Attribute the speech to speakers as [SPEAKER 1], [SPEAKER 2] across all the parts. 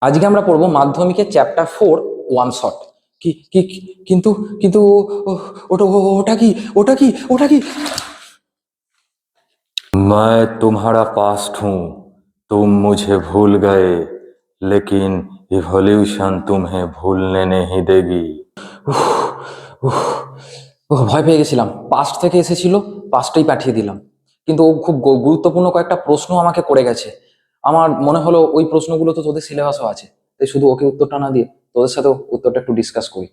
[SPEAKER 1] আজকে আমরা পড়বো মাধ্যমিকের চ্যাপ্টার 4 ওয়ান শট। কি কি কি- কিন্তু কিন্তু ওটা ওটা কি ওটা কি ওটা কি
[SPEAKER 2] मैं तुम्हारा पास्ट हूँ। तुम मुझे भूल गए, लेकिन इवोल्यूशन तुम्हें भूलने नहीं देगी।
[SPEAKER 1] উফ, উফ, ভয় পেয়ে গেছিলাম। পাস্ট থেকে এসেছিল, পাস্টেই পাঠিয়ে দিলাম। কিন্তু ও খুব গুরুত্বপূর্ণ কয়েকটা প্রশ্ন আমাকে করে গেছে। আমার মনে হলো ওই প্রশ্নগুলো তো তোদের সিলেবাসও আছে, তাই শুধু ওকে উত্তরটা না দিয়ে তোদের সাথে উত্তরটা একটু ডিসকাস করি।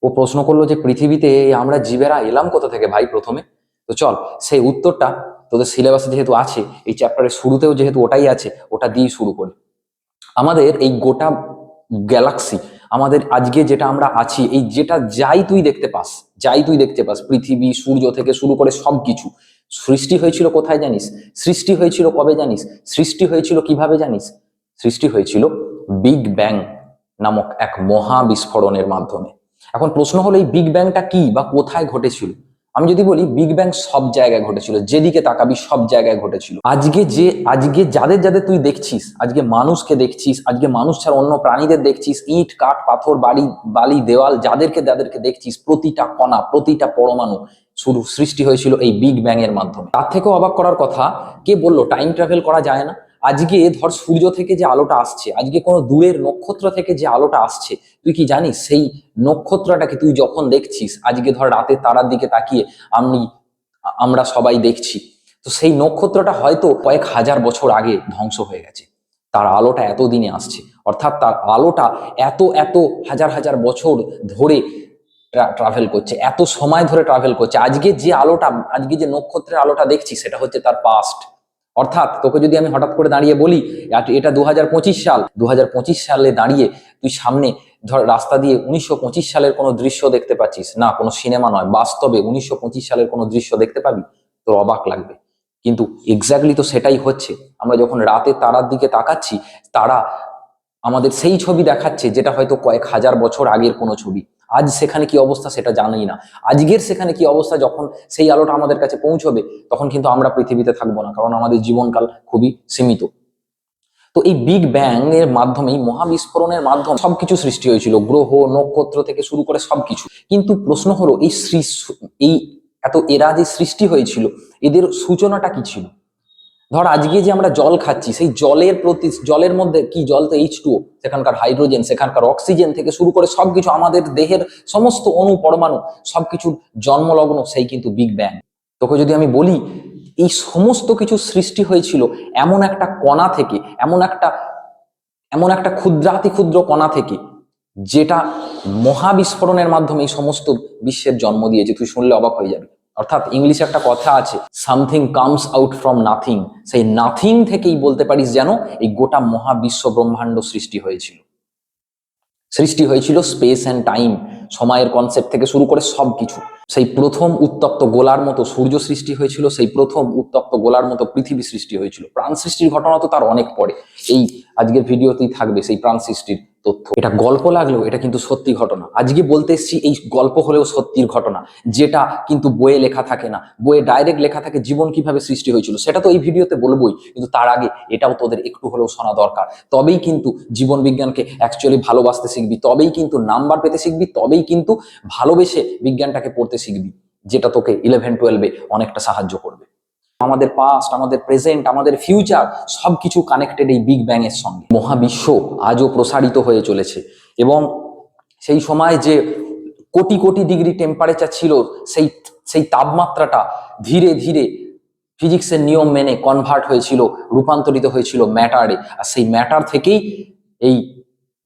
[SPEAKER 1] ও প্রশ্ন করলো যে পৃথিবীতে এই আমরা জীবেরা এলাম কোথা থেকে ভাই প্রথমে। তো চল সেই উত্তরটা তোদের সিলেবাসে যেহেতু আছে, এই চ্যাপ্টারের শুরুতেও যেহেতু ওটাই আছে, ওটা দিয়েই শুরু করি। আমাদের এই গোটা গ্যালাক্সি, আমাদের আজকে যেটা আমরা আছি, এই যেটা যাই তুই দেখতে পাস পৃথিবী সূর্য থেকে শুরু করে সবকিছু সৃষ্টি হয়েছিল কোথায় জানিস? সৃষ্টি হয়েছিল কবে জানিস? সৃষ্টি হয়েছিল কিভাবে জানিস? সৃষ্টি হয়েছিল বিগ ব্যাং নামক এক মহা বিস্ফোরণের মাধ্যমে। এখন প্রশ্ন হলো এই বিগ ব্যাংটা কি বা কোথায় ঘটেছিল। আমি যদি বলি বিগ ব্যাং সব জায়গায় ঘটেছিল, যেদিকে তাকাবি সব জায়গায় ঘটেছিল। আজকে যাদের যাদের তুই দেখছিস, আজকে মানুষকে দেখছিস, আজকে মানুষ ছাড়া অন্য প্রাণীদের দেখছিস, ইট কাঠ পাথর বাড়ি বালি দেওয়াল যাদেরকে দেখছিস, প্রতিটা কণা প্রতিটা পরমাণু শুরু সৃষ্টি হয়েছিল এই বিগ ব্যাং এর মাধ্যমে। তার থেকেও অবাক করার কথা, কে বললো টাইম ট্রাভেল করা যায় না? আজকে ধর সূর্য থেকে যে আলোটা আসছে, আজকে কোনো দূরের নক্ষত্র থেকে যে আলোটা আসছে, তুই কি জানিস সেই নক্ষত্রটাকে তুই যখন দেখছিস, আজকে ধর রাতের তারার দিকে তাকিয়ে আমি আমরা সবাই দেখছি, তো সেই নক্ষত্রটা হয়তো কয়েক হাজার বছর আগে ধ্বংস হয়ে গেছে, তার আলোটা এত দিনে আসছে। অর্থাৎ তার আলোটা এত এত হাজার হাজার বছর ধরে ট্রাভেল করছে, এত সময় ধরে ট্রাভেল করছে। আজকে যে নক্ষত্রের আলোটা দেখছি, সেটা হচ্ছে তার পাস্ট। অর্থাৎ তোকে যদি আমি হঠাৎ করে দাঁড়িয়ে বলি এটা 2025 সাল, 2025 সালে দাঁড়িয়ে তুই সামনে ধর রাস্তা দিয়ে 1925 সালের কোনো দৃশ্য দেখতে পাচ্ছিস না, কোনো সিনেমা নয়, বাস্তবে 1925 সালের কোনো দৃশ্য দেখতে পাবি, তোর অবাক লাগবে। কিন্তু এক্স্যাক্টলি তো সেটাই হচ্ছে। আমরা যখন রাতে তারার দিকে তাকাচ্ছি, তারা আমাদের সেই ছবি দেখাচ্ছে যেটা হয়তো কয়েক হাজার বছর আগের কোনো ছবি। আজ সেখানে কি অবস্থা সেটা জানি না, আজকের সেখানে কি অবস্থা, যখন সেই আলোটা আমাদের কাছে পৌঁছবে তখন কিন্তু আমরা পৃথিবীতে থাকবো না, কারণ আমাদের জীবনকাল খুবই সীমিত। তো এই বিগ ব্যাং এর মাধ্যমে, এই মহাবিস্ফোরণের মাধ্যমে সবকিছু সৃষ্টি হয়েছিল, গ্রহ নক্ষত্র থেকে শুরু করে সবকিছু। কিন্তু প্রশ্ন হলো এই এরা যে সৃষ্টি হয়েছিল, এদের সূচনাটা কি ছিল? ধর আজকে যে আমরা জল খাচ্ছি, সেই জলের মধ্যে কি, জল তো H2O, সেখানকার হাইড্রোজেন, সেখানকার অক্সিজেন থেকে শুরু করে সবকিছু, আমাদের দেহের সমস্ত অণু পরমাণু সবকিছুর জন্মলগ্ন সেই কিন্তু বিগ ব্যাং। তোকে যদি আমি বলি এই সমস্ত কিছু সৃষ্টি হয়েছিল এমন একটা কণা থেকে, এমন একটা ক্ষুদ্রাতি ক্ষুদ্র কণা থেকে, যেটা মহাবিস্ফোরণের মাধ্যমে এই সমস্ত বিশ্বের জন্ম দিয়েছে। তুই শুনলে অবাক হয়ে যাবি। অর্থাৎ ইংলিশে একটা কথা আছে, something comes out from nothing. সেই নাথিং থেকেই বলতে পারিস যেন এই গোটা মহাবিশ্ব ব্রহ্মাণ্ড সৃষ্টি হয়েছিল স্পেস অ্যান্ড টাইম, সময়ের কনসেপ্ট থেকে শুরু করে সবকিছু। সেই প্রথম উত্তপ্ত গোলার মতো সূর্য সৃষ্টি হয়েছিল, সেই প্রথম উত্তপ্ত গোলার মতো পৃথিবী সৃষ্টি হয়েছিল। প্রাণ সৃষ্টির ঘটনা তো তার অনেক পরে, এই আজকের ভিডিওতেই থাকবে সেই প্রাণ সৃষ্টির তথ্য। এটা গল্প লাগলেও এটা কিন্তু সত্যি ঘটনা। আজকে বলতে এসেছি এই গল্প হলেও সত্যির ঘটনা, যেটা কিন্তু বইয়ে লেখা থাকে না। বইয়ে ডাইরেক্ট লেখা থাকে জীবন কিভাবে সৃষ্টি হয়েছিল, সেটা তো এই ভিডিওতে বলবোই, কিন্তু তার আগে এটাও তোদের একটু হলেও শোনা দরকার। তবেই কিন্তু জীবন বিজ্ঞানকে অ্যাকচুয়ালি ভালোবাসতে শিখবি, তবেই কিন্তু নাম্বার পেতে শিখবি, তবেই কিন্তু ভালোবেসে বিজ্ঞানটাকে পড়তে শিখবি, যেটা তোকে 11-12-এ অনেকটা সাহায্য করবে। আমাদের পাস্ট, আমাদের প্রেজেন্ট, আমাদের ফিউচার সবকিছু কানেক্টেড এই বিগ ব্যাং এর সঙ্গে। মহাবিশ্ব আজও প্রসারিত হয়ে চলেছে, এবং সেই সময় যে কোটি কোটি ডিগ্রি টেম্পারেচার ছিল, সেই সেই তাপমাত্রাটা ধীরে ধীরে ফিজিক্সের নিয়ম মেনে কনভার্ট হয়েছিল, রূপান্তরিত হয়েছিল ম্যাটারে। আর সেই ম্যাটার থেকেই এই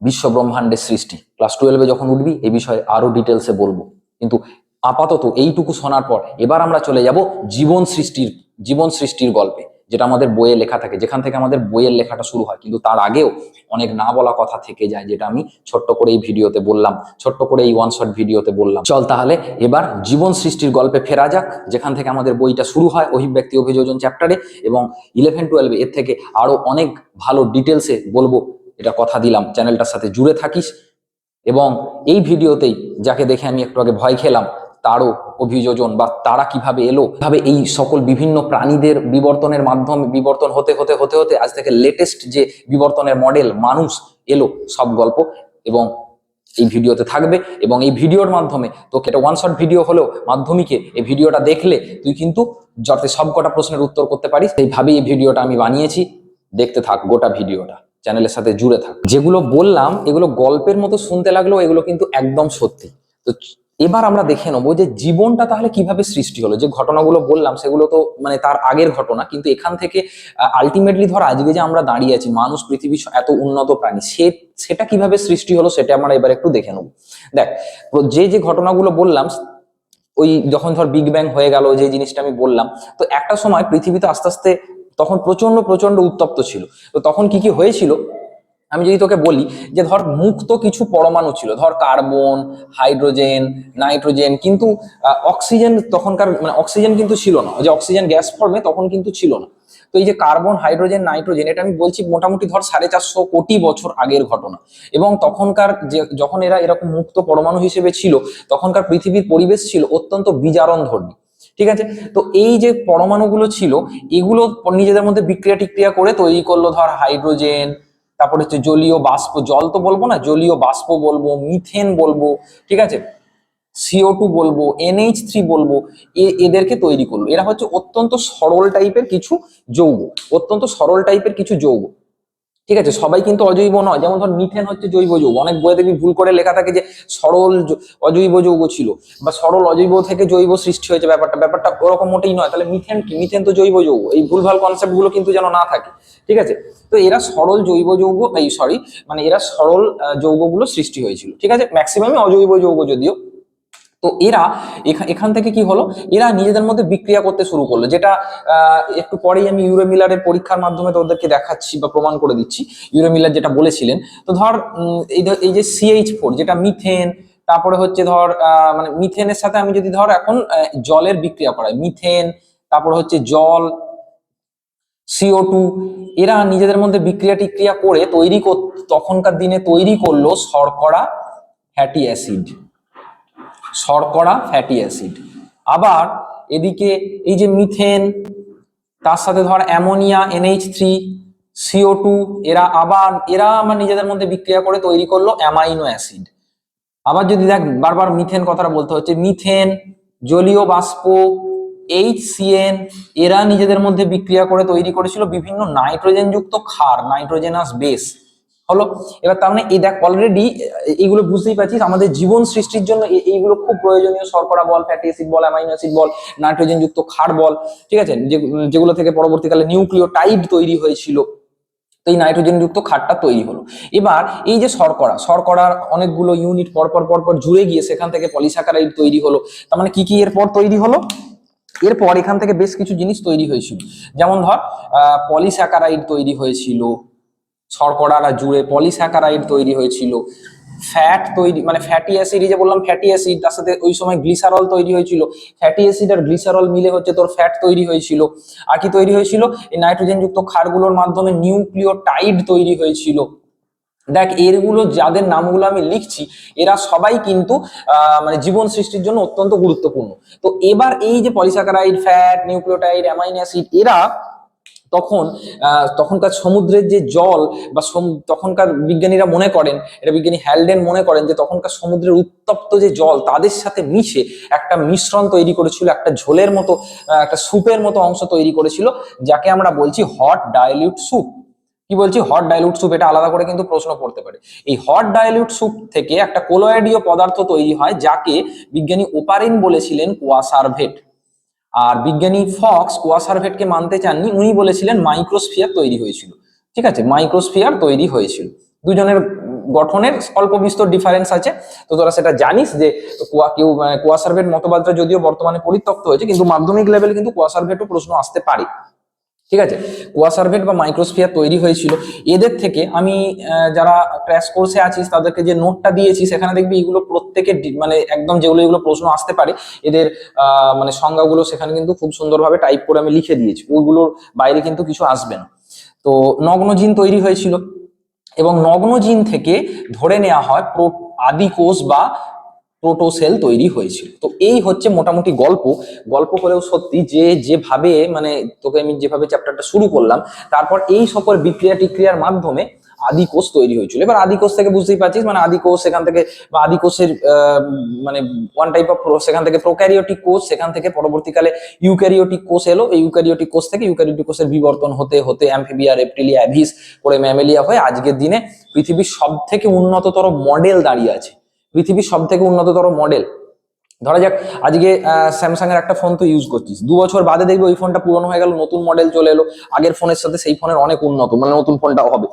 [SPEAKER 1] বিশ্ব ব্রহ্মাণ্ডের সৃষ্টি। ক্লাস 12-এ যখন উঠবি এই বিষয়ে আরো ডিটেলসে বলবো, কিন্তু আপাতত এইটুকু শোনার পর এবার আমরা চলে যাব জীবন সৃষ্টির গল্পে, যেটা আমাদের বইয়ে লেখা থাকে, যেখান থেকে আমাদের বইয়ের লেখাটা শুরু হয়। কিন্তু তার আগেও অনেক না বলা কথা থেকে যায়, যেটা আমি ছোট্ট করে এই ভিডিওতে বললাম, ছোট্ট করে এই ওয়ান শট ভিডিওতে বললাম। চল তাহলে এবার জীবন সৃষ্টির গল্পে ফেরা যাক, যেখান থেকে আমাদের বইটা শুরু হয় অভিব্যক্তি অভিযোজন চ্যাপ্টারে, এবং 11-12 এর থেকে আরো অনেক ভালো ডিটেলসে বলবো, এটা কথা দিলাম। চ্যানেলটার সাথে জুড়ে থাকিস, এবং এই ভিডিওতেই যাকে দেখে আমি একটু আগে ভয় খেলাম, তারও অভিযোজন বা তারা কিভাবে এলো, কিভাবে এই সকল বিভিন্ন প্রাণীদের বিবর্তনের মাধ্যমে বিবর্তন হতে হতে হতে হতে আজ থেকে লেটেস্ট যে বিবর্তনের মডেল মানুষ, এলো সব গল্প, এবং এই ভিডিওতে থাকবে। এবং এই ভিডিওর মাধ্যমে তোকে এটা ওয়ান শট ভিডিও হলেও মাধ্যমিকে এই ভিডিওটা দেখলে তুই কিন্তু যাতে সবকটা প্রশ্নের উত্তর করতে পারিস, এইভাবেই এই ভিডিওটা আমি বানিয়েছি। দেখতে থাক গোটা ভিডিওটা, চ্যানেলের সাথে জুড়ে থাক। যেগুলো বললাম এগুলো গল্পের মতো শুনতে লাগলেও এগুলো কিন্তু একদম সত্যি। তো এবার আমরা দেখে নেবো যে জীবনটা তাহলে কিভাবে সৃষ্টি হলো। যে ঘটনাগুলো বললাম সেগুলো তো মানে তার আগের ঘটনা, কিন্তু এখান থেকে আলটিমেটলি ধর আজকে যে আমরা দাঁড়িয়ে আছি, মানুষ পৃথিবীর এত উন্নত প্রাণী, সেটা কিভাবে সৃষ্টি হলো সেটা আমরা এবার একটু দেখে নেবো। দেখ, যে ঘটনাগুলো বললাম, ওই যখন ধর বিগ ব্যাং হয়ে গেল, যে জিনিসটা আমি বললাম, তো একটা সময় পৃথিবীতে আস্তে আস্তে তখন প্রচন্ড প্রচন্ড উত্তপ্ত ছিল। তো তখন কি কি হয়েছিল আমি যদি তোকে বলি, যে ধর মুক্ত কিছু পরমাণু ছিল, ধর কার্বন, হাইড্রোজেন, নাইট্রোজেন, কিন্তু অক্সিজেন তখনকার মানে অক্সিজেন কিন্তু ছিল না, যে অক্সিজেন গ্যাস ফর্মে তখন কিন্তু ছিল না। তো এই যে কার্বন, হাইড্রোজেন, নাইট্রোজেন, এটা আমি বলছি মোটামুটি ধর 450 কোটি বছর আগের ঘটনা। এবং তখনকার যে যখন এরা এরকম মুক্ত পরমাণু হিসেবে ছিল, তখনকার পৃথিবীর পরিবেশ ছিল অত্যন্ত বিজারণ ধর্মী। ঠিক আছে, তো এই যে পরমাণুগুলো ছিল, এগুলো নিজেদের মধ্যে বিক্রিয়া টিক্রিয়া করে তৈরি করলো ধর হাইড্রোজেন, তারপর হচ্ছে জলীয় বাষ্প, জল তো বলবো না, জলীয় বাষ্প বলবো, মিথেন বলবো, ঠিক আছে, CO2 বলবো, NH3 বলবো, এদেরকে তৈরি করলো। এরা হচ্ছে অত্যন্ত সরল টাইপের কিছু যৌগ, অত্যন্ত সরল টাইপের কিছু যৌগ। ঠিক আছে, সবাই কিন্তু অজৈব নয়। যেমন ধর মিথেন হচ্ছে জৈব যৌগ, অনেক বইয়ে দেখবি ভুল করে লেখা থাকে যে সরল অজৈব যৌগ ছিল, বা সরল অজৈব থেকে জৈব সৃষ্টি হয়েছে। ব্যাপারটা ওরকম মোটেই নয়। তাহলে মিথেন কি? মিথেন তো জৈব যৌগ। এই ভুলভাল কনসেপ্ট গুলো কিন্তু যেন না থাকে। ঠিক আছে, তো এরা সরল জৈব যৌগ, মানে এরা সরল যৌগগুলো সৃষ্টি হয়েছিল। ঠিক আছে, ম্যাক্সিমামই অজৈব যৌগ যদিও। তো এরা এখান থেকে কি হলো, এরা নিজেদের মধ্যে বিক্রিয়া করতে শুরু করলো, যেটা একটু পরেই আমি ইউরে মিলারের পরীক্ষার মাধ্যমে তোদেরকে দেখাচ্ছি বা প্রমাণ করে দিচ্ছি ইউরে মিলার যেটা বলেছিলেন। তো ধর এই যে CH4 যেটা মিথেন, তারপরে হচ্ছে ধর মানে মিথেনের সাথে আমি যদি ধর এখন জলের বিক্রিয়া করাই, মিথেন, তারপরে হচ্ছে জল, CO2, এরা নিজেদের মধ্যে বিক্রিয়া টিক্রিয়া করে তখনকার দিনে তৈরি করলো শর্করা, ফ্যাটি অ্যাসিড, শর্করা, ফ্যাটি অ্যাসিড। আবার এদিকে এই যে মিথেন, তার সাথে ধর অ্যামোনিয়া, NH3, CO2, এরা আমার নিজেদের মধ্যে বিক্রিয়া করে তৈরি করলো অ্যামাইনো অ্যাসিড। আবার যদি দেখ, বারবার মিথেন কথাটা বলতে হচ্ছে, মিথেন, জলীয় বাষ্প, HCN, এরা নিজেদের মধ্যে বিক্রিয়া করে তৈরি করেছিল বিভিন্ন নাইট্রোজেন যুক্ত ক্ষার, নাইট্রোজেনাস বেস। হলো, এবার তার মানে এই দেখ অলরেডি এইগুলো বুঝতেই পারছিস আমাদের জীবন সৃষ্টির জন্য এইগুলো খুব প্রয়োজনীয়। শর্করা বল, ফ্যাটি অ্যাসিড বল, অ্যামাইনো অ্যাসিড বল, নাইট্রোজেন যুক্ত ক্ষার বল, ঠিক আছে, যেগুলো থেকে পরবর্তীকালে নিউক্লিওটাইড তৈরি হয়েছিল। তো এই নাইট্রোজেন যুক্ত ক্ষারটা তৈরি হলো। এবার এই যে শর্করার অনেকগুলো ইউনিট পরপর জুড়ে গিয়ে সেখান থেকে পলিস্যাকারাইড তৈরি হলো। তার মানে কি এরপর তৈরি হলো, এরপর এখান থেকে বেশ কিছু জিনিস তৈরি হয়েছিল। যেমন ধর পলিস্যাকারাইড তৈরি হয়েছিল, শর্করারা জুড়ে পলিস্যাকারাইড তৈরি হয়েছিল, ফ্যাট তৈরি মানে ফ্যাটি অ্যাসিড, যে বললাম ফ্যাটি অ্যাসিড, তার সাথে ওই সময় গ্লিসারল তৈরি হয়েছিল। ফ্যাটি অ্যাসিড আর গ্লিসারল মিলে হচ্ছে তোর ফ্যাট তৈরি হয়েছিল। আর কি তৈরি হয়েছিল, এই নাইট্রোজেন যুক্ত ক্ষারগুলোর মাধ্যমে নিউক্লিওটাইড তৈরি হয়েছিল। দেখ, এরগুলো যাদের নামগুলো আমি লিখছি, এরা সবাই কিন্তু মানে জীবন সৃষ্টির জন্য অত্যন্ত গুরুত্বপূর্ণ। তো এবার এই যে polysaccharide, fat, nucleotide, amino acid, এরা তখনকার সমুদ্রের যে জল বা তখনকার বিজ্ঞানীরা মনে করেন, এটা বিজ্ঞানী হ্যালডেন মনে করেন, যে তখনকার সমুদ্রের উত্তপ্ত যে জল তাদের সাথে মিশে একটা মিশ্রণ তৈরি করেছিল, একটা ঝোলের মতো, একটা স্যুপের মতো অংশ তৈরি করেছিল, যাকে আমরা বলছি হট ডাইলিউট স্যুপ। কি বলছি, হট ডাইলিউট স্যুপ। এটা আলাদা করে কিন্তু প্রশ্ন পড়তে পারে। এই হট ডাইলিউট স্যুপ থেকে একটা কোলয়েডীয় পদার্থ তৈরি হয়, যাকে বিজ্ঞানী ওপারিন বলেছিলেন কোয়াসারভেট। আর বিজ্ঞানী ফক্স কোয়াসারভেটকে মানতে চাননি, উনি বলেছিলেন মাইক্রোস্ফিয়ার তৈরি হয়েছিল। ঠিক আছে, মাইক্রোস্ফিয়ার তৈরি হয়েছিল। দুজনের গঠনের অল্প বিস্তর ডিফারেন্স আছে, তো তোরা সেটা জানিস যে কোয়াসারভেট মতবাদটা যদিও বর্তমানে পরিত্যক্ত হয়েছে, কিন্তু মাধ্যমিক লেভেলে কিন্তু কোয়াসারভেটও প্রশ্ন আসতে পারে। ঠিক আছে, কোয়াসারভেট বা মাইক্রোস্ফিয়ার তৈরি হয়েছিল। এদের থেকে আমি যারা ক্র্যাশ কোর্সে আছিস তাদেরকে যে নোটটা দিয়েছি, সেখানে দেখবি এগুলো প্রত্যেকের মানে একদম যেগুলো প্রশ্ন আসতে পারে, এদের মানে সংজ্ঞাগুলো সেখানে কিন্তু খুব সুন্দরভাবে টাইপ করে আমি লিখে দিয়েছি। ওইগুলোর বাইরে কিন্তু কিছু আসবে না। তো নগ্নজিন তৈরি হয়েছিল, এবং নগ্নজিন থেকে ধরে নেওয়া হয় আদি কোষ বা প্রোটোসেল তৈরি হয়েছিল। তো এই হচ্ছে মোটামুটি গল্প হলেও সত্যি, যে যেভাবে মানে তোকে আমি যেভাবে চ্যাপ্টারটা শুরু করলাম, তারপর এই সকল বিক্রিয়া টিক্রিয়ার মাধ্যমে আদি কোষ তৈরি হয়েছিল। এবার আদি কোষ থেকে বুঝতেই পারছিস মানে আদি কোষ, সেখান থেকে বা আদি কোষের মানে ওয়ান টাইপ অফ, সেখান থেকে প্রোক্যারিওটিক কোষ, সেখান থেকে পরবর্তীকালে ইউক্যারিওটিক কোষ এলো। এই ইউক্যারিওটিক কোষ থেকে ইউক্যারিওটিক কোষের বিবর্তন হতে হতে অ্যামফিবিয়া, রেপ্টিলিয়া, অ্যাভিস করে ম্যামেলিয়া হয়ে আজকের দিনে পৃথিবীর সব থেকে উন্নততর মডেল দাঁড়িয়ে আছে। পৃথিবীর সব থেকে উন্নততর মডেল, ধরা যাক আজকে স্যামসাং এর একটা ফোন তো ইউজ করছিস, 2 বছর বাদে দেখবি ওই ফোনটা পুরনো হয়ে গেল, নতুন মডেল চলে এলো, আগের ফোনের সাথে সেই ফোনের অনেক উন্নত, মানে নতুন ফোনটাও হবে।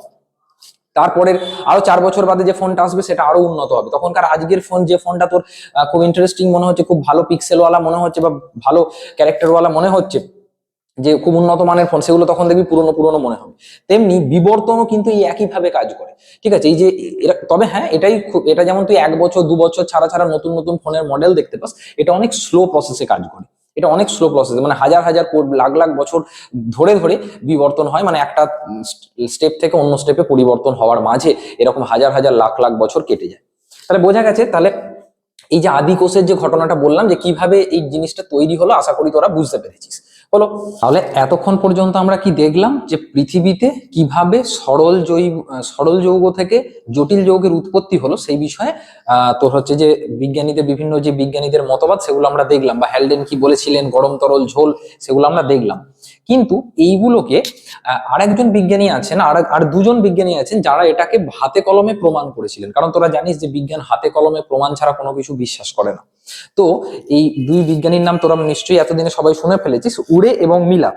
[SPEAKER 1] তারপরের আরো 4 বছর বাদে যে ফোনটা আসবে সেটা আরো উন্নত হবে। তখনকার আজকের ফোন, যে ফোনটা তোর খুব ইন্টারেস্টিং মনে হচ্ছে, খুব ভালো পিক্সেলওয়ালা মনে হচ্ছে বা ভালো ক্যারেক্টারওয়ালা মনে হচ্ছে, যে খুব উন্নত মানের ফোন, সেগুলো তখন দেখবি পুরনো পুরনো মনে হবে। তেমনি বিবর্তনও কিন্তু এই একইভাবে কাজ করে, ঠিক আছে? এই যে তবে হ্যাঁ, এটা যেমন তুই 1 বছর 2 বছর ছাড়া ছাড়া নতুন নতুন ফোনের মডেল দেখতে পাস, এটা অনেক স্লো প্রসেসে কাজ করে। এটা অনেক স্লো প্রসেস, মানে হাজার হাজার লাখ লাখ বছর ধরে ধরে বিবর্তন হয়, মানে একটা স্টেপ থেকে অন্য স্টেপে পরিবর্তন হওয়ার মাঝে এরকম হাজার হাজার লাখ লাখ বছর কেটে যায়। তাহলে বোঝা গেছে, তাহলে এই যে আদি কোষের যে ঘটনাটা বললাম যে কিভাবে এই জিনিসটা তৈরি হলো, আশা করি তোরা বুঝতে পেরেছিস। হলো, তাহলে এতক্ষণ পর্যন্ত আমরা কি দেখলাম, যে পৃথিবীতে কিভাবে সরল যৌগ থেকে জটিল যৌগের উৎপত্তি হলো সেই বিষয়ে তোর হচ্ছে যে বিজ্ঞানীদের বিভিন্ন যে বিজ্ঞানীদের মতবাদ সেগুলো আমরা দেখলাম, বা হ্যালডেন কি বলেছিলেন, গরম তরল ঝোল, সেগুলো আমরা দেখলাম। কিন্তু এইগুলোকে আরেকজন বিজ্ঞানী আছেন, আর দুজন বিজ্ঞানী আছেন যারা এটাকে হাতে কলমে প্রমাণ করেছিলেন। কারণ তোরা জানিস যে বিজ্ঞান হাতে কলমে প্রমাণ ছাড়া কোনো কিছু বিশ্বাস করে না। তো এই দুই বিজ্ঞানীর নাম তোরা নিশ্চয়ই এতদিনে সবাই শুনে ফেলেছিস, উরে এবং মিলার।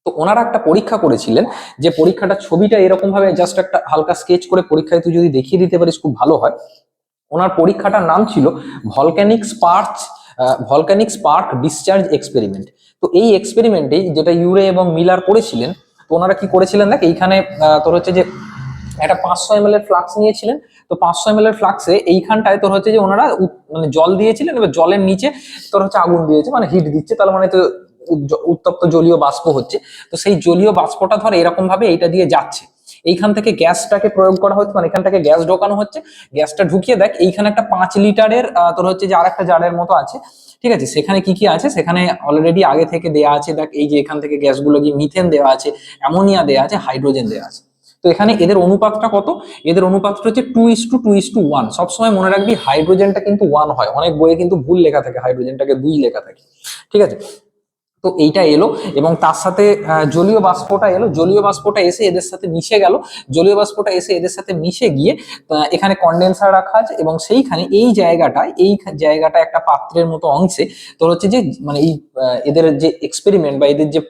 [SPEAKER 1] তো ওনারা একটা পরীক্ষা করেছিলেন, যে পরীক্ষাটা ছবিটা এরকম ভাবে জাস্ট একটা হালকা স্কেচ করে পরীক্ষায় তুই যদি দেখিয়ে দিতে পারিস খুব ভালো হয়। ওনার পরীক্ষাটার নাম ছিল ভলক্যানিক স্পার্ক ডিসচার্জ এক্সপেরিমেন্ট। তো এই এক্সপেরিমেন্টে যেটা ইউরে এবং মিলার করেছিলেন, তো ওনারা কি করেছিলেন দেখ, এইখানে তোর হচ্ছে যে একটা 500 ml এর ফ্লাক্স নিয়েছিলেন। তো 500 ml এর ফ্লাক্সে এইখানটায় তোর হচ্ছে যে ওনারা মানে জল দিয়েছিলেন, এবার জলের নিচে তোর হচ্ছে আগুন দিয়েছে, মানে হিট দিচ্ছে, তার মানে তো উত্তপ্ত জলীয় বাষ্প হচ্ছে। তো সেই জলীয় বাষ্পটা ধর এরকম ভাবে এইটা দিয়ে যাচ্ছে, এইখান থেকে গ্যাসটাকে প্রয়োগ করা হচ্ছে, মানে এখান থেকে গ্যাস ঢোকানো হচ্ছে। গ্যাসটা ঢুকিয়ে দেখ, এইখানে একটা 5 লিটারের তোর হচ্ছে যে আরেকটা জারের মতো আছে, ঠিক আছে? সেখানে কি কি আছে, সেখানে অলরেডি আগে থেকে দেয়া আছে। দেখ এই যে এখান থেকে গ্যাসগুলো গিয়ে মিথেন দেওয়া আছে, অ্যামোনিয়া দেওয়া আছে, হাইড্রোজেন দেওয়া আছে। তো এখানে এদের অনুপাতটা কত? এদের অনুপাতটা হচ্ছে 2:2:1। সবসময় মনে রাখবি হাইড্রোজেনটা কিন্তু 1 হয়, অনেক বইয়ে কিন্তু ভুল লেখা থাকে, হাইড্রোজেনটাকে 2 লেখা থাকে, ঠিক আছে? তো এইটা এলো এবং তার সাথে জলীয় বাষ্পটা এলো, জলীয় বাষ্পটা এসে এদের সাথে মিশে গেল, জলীয় বাষ্পটা এসে এদের সাথে মিশে গিয়ে এখানে কন্ডেন্সার রাখা আছে, এবং সেইখানে এই জায়গাটা একটা পাত্রের মতো অংশে তোর হচ্ছে যে মানে এই এদের যে এক্সপেরিমেন্ট বা এদের যে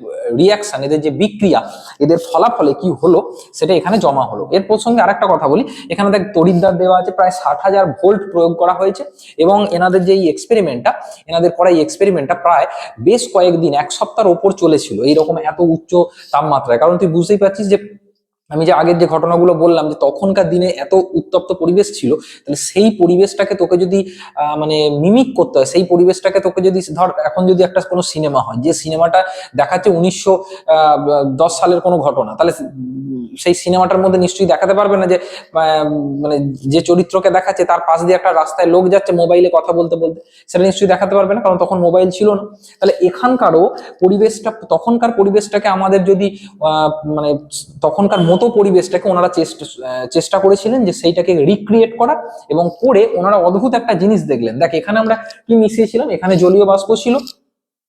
[SPEAKER 1] রিয়াকশন, এদের যে বিক্রিয়া, এদের ফলাফলে কি হলো সেটা এখানে জমা হলো। এর প্রসঙ্গে আরেকটা কথা বলি, এখানে দেখ তড়িৎদ্বার দেওয়া আছে, প্রায় 60,000 ভোল্ট প্রয়োগ করা হয়েছে, এবং এনাদের যে এই এক্সপেরিমেন্টটা প্রায় বেশ কয়েকদিন, 1 সপ্তাহের ওপর চলেছিল, এইরকম এত উচ্চ তাপমাত্রায়। কারণ তুই বুঝতেই পারছিস যে আমি যে আগের যে ঘটনাগুলো বললাম, যে তখনকার দিনে এত উত্তপ্ত পরিবেশ ছিল, তাহলে সেই পরিবেশটাকে তোকে যদি মানে মিমিক করতে হয়, সেই পরিবেশটাকে তোকে যদি ধর এখন যদি একটা কোনো সিনেমা হয়, যে সিনেমাটা দেখাচ্ছে 1910 সালের কোনো ঘটনা, তাহলে সেই সিনেমাটার মধ্যে নিশ্চয়ই দেখাতে পারবে না যে মানে যে চরিত্রকে দেখাচ্ছে তার পাশ দিয়ে একটা রাস্তায় লোক যাচ্ছে মোবাইলে কথা বলতে বলতে, সেটা নিশ্চয়ই দেখাতে পারবে না, কারণ তখন মোবাইল ছিল না। তাহলে এখানকারও পরিবেশটা, তখনকার পরিবেশটাকে আমাদের যদি মানে তখনকার মতো পরিবেশটাকে ওনারা চেষ্টা করেছিলেন যে সেইটাকে রিক্রিয়েট করার, এবং করে ওনারা অদ্ভুত একটা জিনিস দেখলেন। দেখ এখানে আমরা কি মিশিয়েছিলাম, এখানে জলীয় বাষ্প ছিল,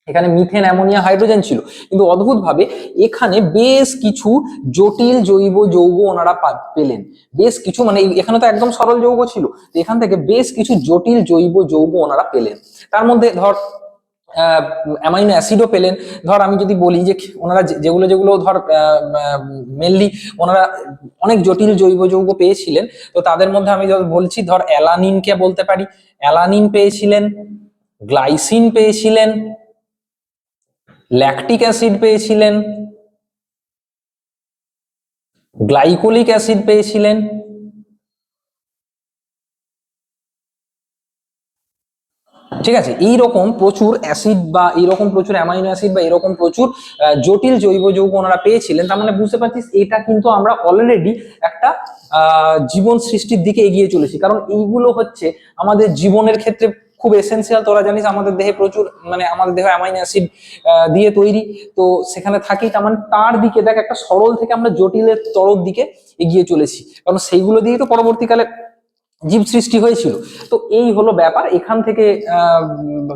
[SPEAKER 1] এখানে মিথেন, অ্যামোনিয়া, হাইড্রোজেন ছিল, কিন্তু অদ্ভুত ভাবে এখানে বেশ কিছু জটিল জৈব যৌগ ওনারা পেলেন। বেশ কিছু, মানে এখানে তো একদম সরল যৌগ ছিল, এখান থেকে বেশ কিছু জটিল জৈব যৌগ ওনারা পেলেন। তার মধ্যে ধর অ্যামাইনো অ্যাসিডও পেলেন। ধর আমি যদি বলি যে ওনারা যেগুলো ধর মেনলি ওনারা অনেক জটিল জৈব যৌগ পেয়েছিলেন, তো তাদের মধ্যে আমি বলছি, ধর অ্যালানিনকে বলতে পারি, অ্যালানিন পেয়েছিলেন, গ্লাইসিন পেয়েছিলেন, ল্যাকটিক অ্যাসিড পেয়েছিলেন, গ্লাইকোলিক অ্যাসিড পেয়েছিলেন, ঠিক আছে? এইরকম প্রচুর অ্যাসিড বা এইরকম প্রচুর অ্যামাইনো অ্যাসিড বা এরকম প্রচুর জটিল জৈব যৌগ ওনারা পেয়েছিলেন। তার মানে বুঝতে পারছিস এটা কিন্তু আমরা অলরেডি একটা জীবন সৃষ্টির দিকে এগিয়ে চলেছি, কারণ এইগুলো হচ্ছে আমাদের জীবনের ক্ষেত্রে খুব এসেন্সিয়াল। তোরা জানিস আমাদের দেহে প্রচুর, মানে আমাদের দেহে অ্যামাইনো অ্যাসিড দিয়ে তৈরি, তো সেখানে থাকেই। তার মানে তার দিকে দেখ, একটা সরল থেকে আমরা জটিলের তরর দিকে এগিয়ে চলেছি, কারণ সেইগুলো দিয়েই তো পরবর্তীকালে জীব সৃষ্টি হয়েছিল। তো এই হলো ব্যাপার। এখান থেকে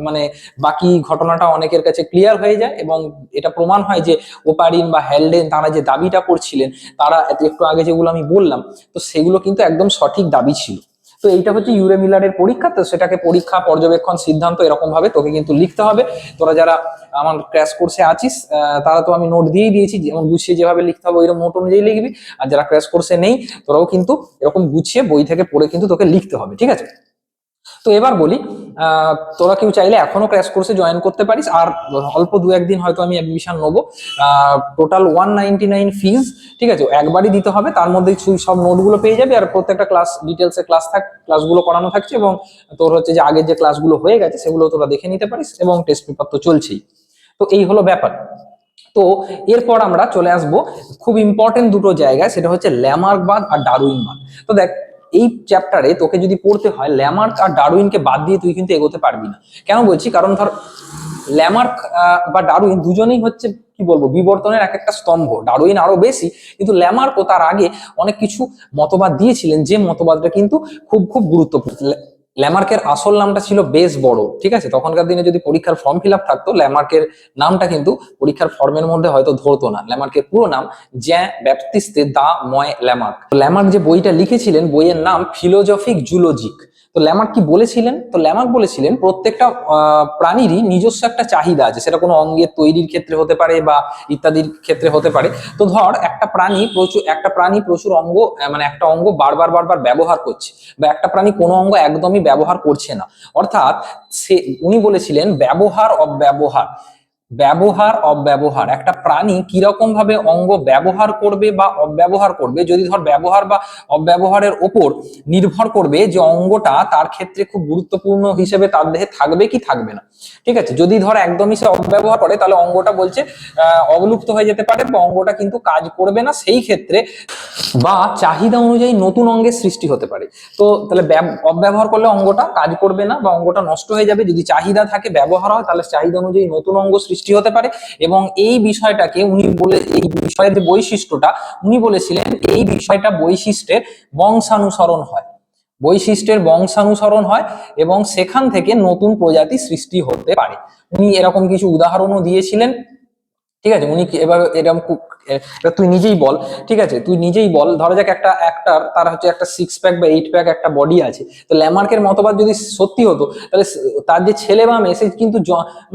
[SPEAKER 1] মানে বাকি ঘটনাটা অনেকের কাছে ক্লিয়ার হয়ে যায়, এবং এটা প্রমাণ হয় যে ওপারিন বা হ্যালডেন তারা যে দাবিটা করছিলেন, তারা একটু আগে যেগুলো আমি বললাম, তো সেগুলো কিন্তু একদম সঠিক দাবি ছিল। তো এইটা হচ্ছে ইউরে মিলারের পরীক্ষা। তো সেটাকে পরীক্ষা, পর্যবেক্ষণ, সিদ্ধান্ত এরকম ভাবে তোকে কিন্তু লিখতে হবে। তোরা যারা আমার ক্র্যাশ কোর্সে আছিস, তারা তো আমি নোট দিয়েই দিয়েছি, যেমন গুছিয়ে যেভাবে লিখতে হবে ওইরকম নোট অনুযায়ী লিখবি। আর যারা ক্র্যাশ কোর্সে নেই, তোরাও কিন্তু এরকম গুছিয়ে বই থেকে পড়ে কিন্তু তোকে লিখতে হবে, ঠিক আছে? তো এবার বলি, তোরা কেউ চাইলে এখনো ক্র্যাশ কোর্সে জয়েন করতে পারিস, আর অল্প দু একদিন হয়তো আমি অ্যাডমিশন নেবো। টোটাল 199 ফিজ, ঠিক আছে, একবারই দিতে হবে। তার মধ্যে তুই সব নোটগুলো পেয়ে যাবি, আর প্রত্যেকটা ক্লাস ডিটেলসে ক্লাসগুলো করানো থাকছে, এবং তোর হচ্ছে যে আগের যে ক্লাসগুলো হয়ে গেছে সেগুলো তোরা দেখে নিতে পারিস, এবং টেস্ট পেপার তো চলছেই। তো এই হলো ব্যাপার। তো এরপর আমরা চলে আসব খুব ইম্পর্টেন্ট দুটো জায়গায়, সেটা হচ্ছে ল্যামার্কবাদ আর ডারউইনবাদ। তো দেখ, এই চ্যাপ্টারে তোকে যদি পড়তে হয়, ল্যামার্ক আর ডারউইনকে বাদ দিয়ে তুই কিন্তু এগোতে পারবি না। কেন বলছি? কারণ ধর, ল্যামার্ক বা ডারউইন দুজনেই হচ্ছে কি বলবো, বিবর্তনের এক একটা স্তম্ভ। ডারউইন আরো বেশি, কিন্তু ল্যামার্কও তার আগে অনেক কিছু মতবাদ দিয়েছিলেন, যে মতবাদটা কিন্তু খুব খুব গুরুত্বপূর্ণ। ল্যামার্কের আসল নামটা ছিল বেস বড়, ঠিক আছে? তখনকার দিনে যদি পরীক্ষার ফর্ম ফিল আপ থাকতো, ল্যামার্কের নামটা কিন্তু পরীক্ষার ফর্মের মধ্যে হয়তো ধরতো না। ল্যামার্কের পুরো নাম জ্যাঁ ব্যাপতিস্তে দা ময় ল্যামার্ক। ল্যামার্ক যে বইটা লিখেছিলেন, বইয়ের নাম ফিলোজফিক জুলজিক। তো ল্যামার্ক কি বলেছিলেন? তো ল্যামার্ক বলেছিলেন প্রত্যেকটা প্রাণীরই নিজস্ব একটা চাহিদা আছে, সেটা কোনো অঙ্গের তৈরির ক্ষেত্রে হতে পারে বা ইত্যাদির ক্ষেত্রে হতে পারে। তো ধর, একটা প্রাণী প্রচুর অঙ্গ, মানে একটা অঙ্গ বারবার বারবার ব্যবহার করছে, বা একটা প্রাণী কোনো অঙ্গ একদমই ব্যবহার করছে না। অর্থাৎ উনি বলেছিলেন ব্যবহার অব্যবহার, ব্যবহার অব্যবহার, একটা প্রাণী কিরকম ভাবে অঙ্গ ব্যবহার করবে বা অব্যবহার করবে, যদি ধর ব্যবহার বা অব্যবহারের ওপর নির্ভর করবে যে অঙ্গটা তার ক্ষেত্রে খুব গুরুত্বপূর্ণ হিসেবে তার দেহে থাকবে কি থাকবে না, ঠিক আছে? যদি ধর একদমই সে অব্যবহার করে, তাহলে অঙ্গটা বলছে অবলুপ্ত হয়ে যেতে পারে, বা অঙ্গটা কিন্তু কাজ করবে না সেই ক্ষেত্রে, বা চাহিদা অনুযায়ী নতুন অঙ্গের সৃষ্টি হতে পারে। তো তাহলে অব্যবহার করলে অঙ্গটা কাজ করবে না বা অঙ্গটা নষ্ট হয়ে যাবে। যদি চাহিদা থাকে, ব্যবহার হয়, তাহলে চাহিদা অনুযায়ী নতুন অঙ্গ সৃষ্টি হতে পারে। এবং এই বিষয়টাকে এই বিষয়ের যে বৈশিষ্ট্যটা উনি বলেছিলেন, এই বিষয়টা বৈশিষ্ট্যের বংশানুসরণ হয়, বৈশিষ্ট্যের বংশানুসরণ হয়, এবং সেখান থেকে নতুন প্রজাতি সৃষ্টি হতে পারে। উনি এরকম কিছু উদাহরণও দিয়েছিলেন, ঠিক আছে? উনি এবার এরকম তুই নিজেই বল, ঠিক আছে, তুই নিজেই বল। ধরা যাক একটা অ্যাক্টর, তার হচ্ছে একটা 6 প্যাক বা 8 প্যাক একটা বডি আছে। তো ল্যামার্কের মতবাদ যদি সত্যি হতো, তাহলে তার যে ছেলে বা মেয়ে, সে কিন্তু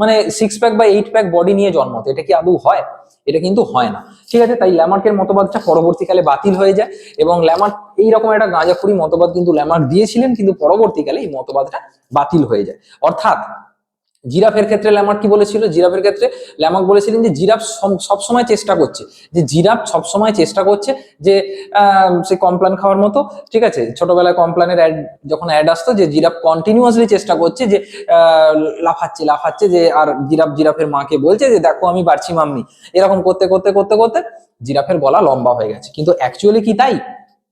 [SPEAKER 1] মানে 6 প্যাক বা 8 প্যাক বডি নিয়ে জন্মাতো। এটা কি আদৌ হয়? এটা কিন্তু হয় না, ঠিক আছে? তাই ল্যামার্কের মতবাদটা পরবর্তীকালে বাতিল হয়ে যায়, এবং ল্যামার্ক এইরকম একটা গাঁজাখুরি মতবাদ কিন্তু ল্যামার্ক দিয়েছিলেন, কিন্তু পরবর্তীকালে এই মতবাদটা বাতিল হয়ে যায়। অর্থাৎ জিরাফের ক্ষেত্রে ল্যামার্ক কি বলেছিল? জিরাফের ক্ষেত্রে ল্যামার্ক বলেছিলেন যে জিরাফ সবসময় চেষ্টা করছে, যে সে কমপ্লান খাওয়ার মতো, ঠিক আছে? ছোটবেলায় কমপ্লানের যখন অ্যাড আসতো, যে জিরাফ কন্টিনিউয়াসলি চেষ্টা করছে, যে লাফাচ্ছে লাফাচ্ছে, যে আর জিরাফের মাকে বলছে যে দেখো আমি বাড়ছি মাম্মি। এরকম করতে করতে করতে করতে জিরাফের গলা লম্বা হয়ে গেছে। কিন্তু অ্যাকচুয়ালি কি তাই?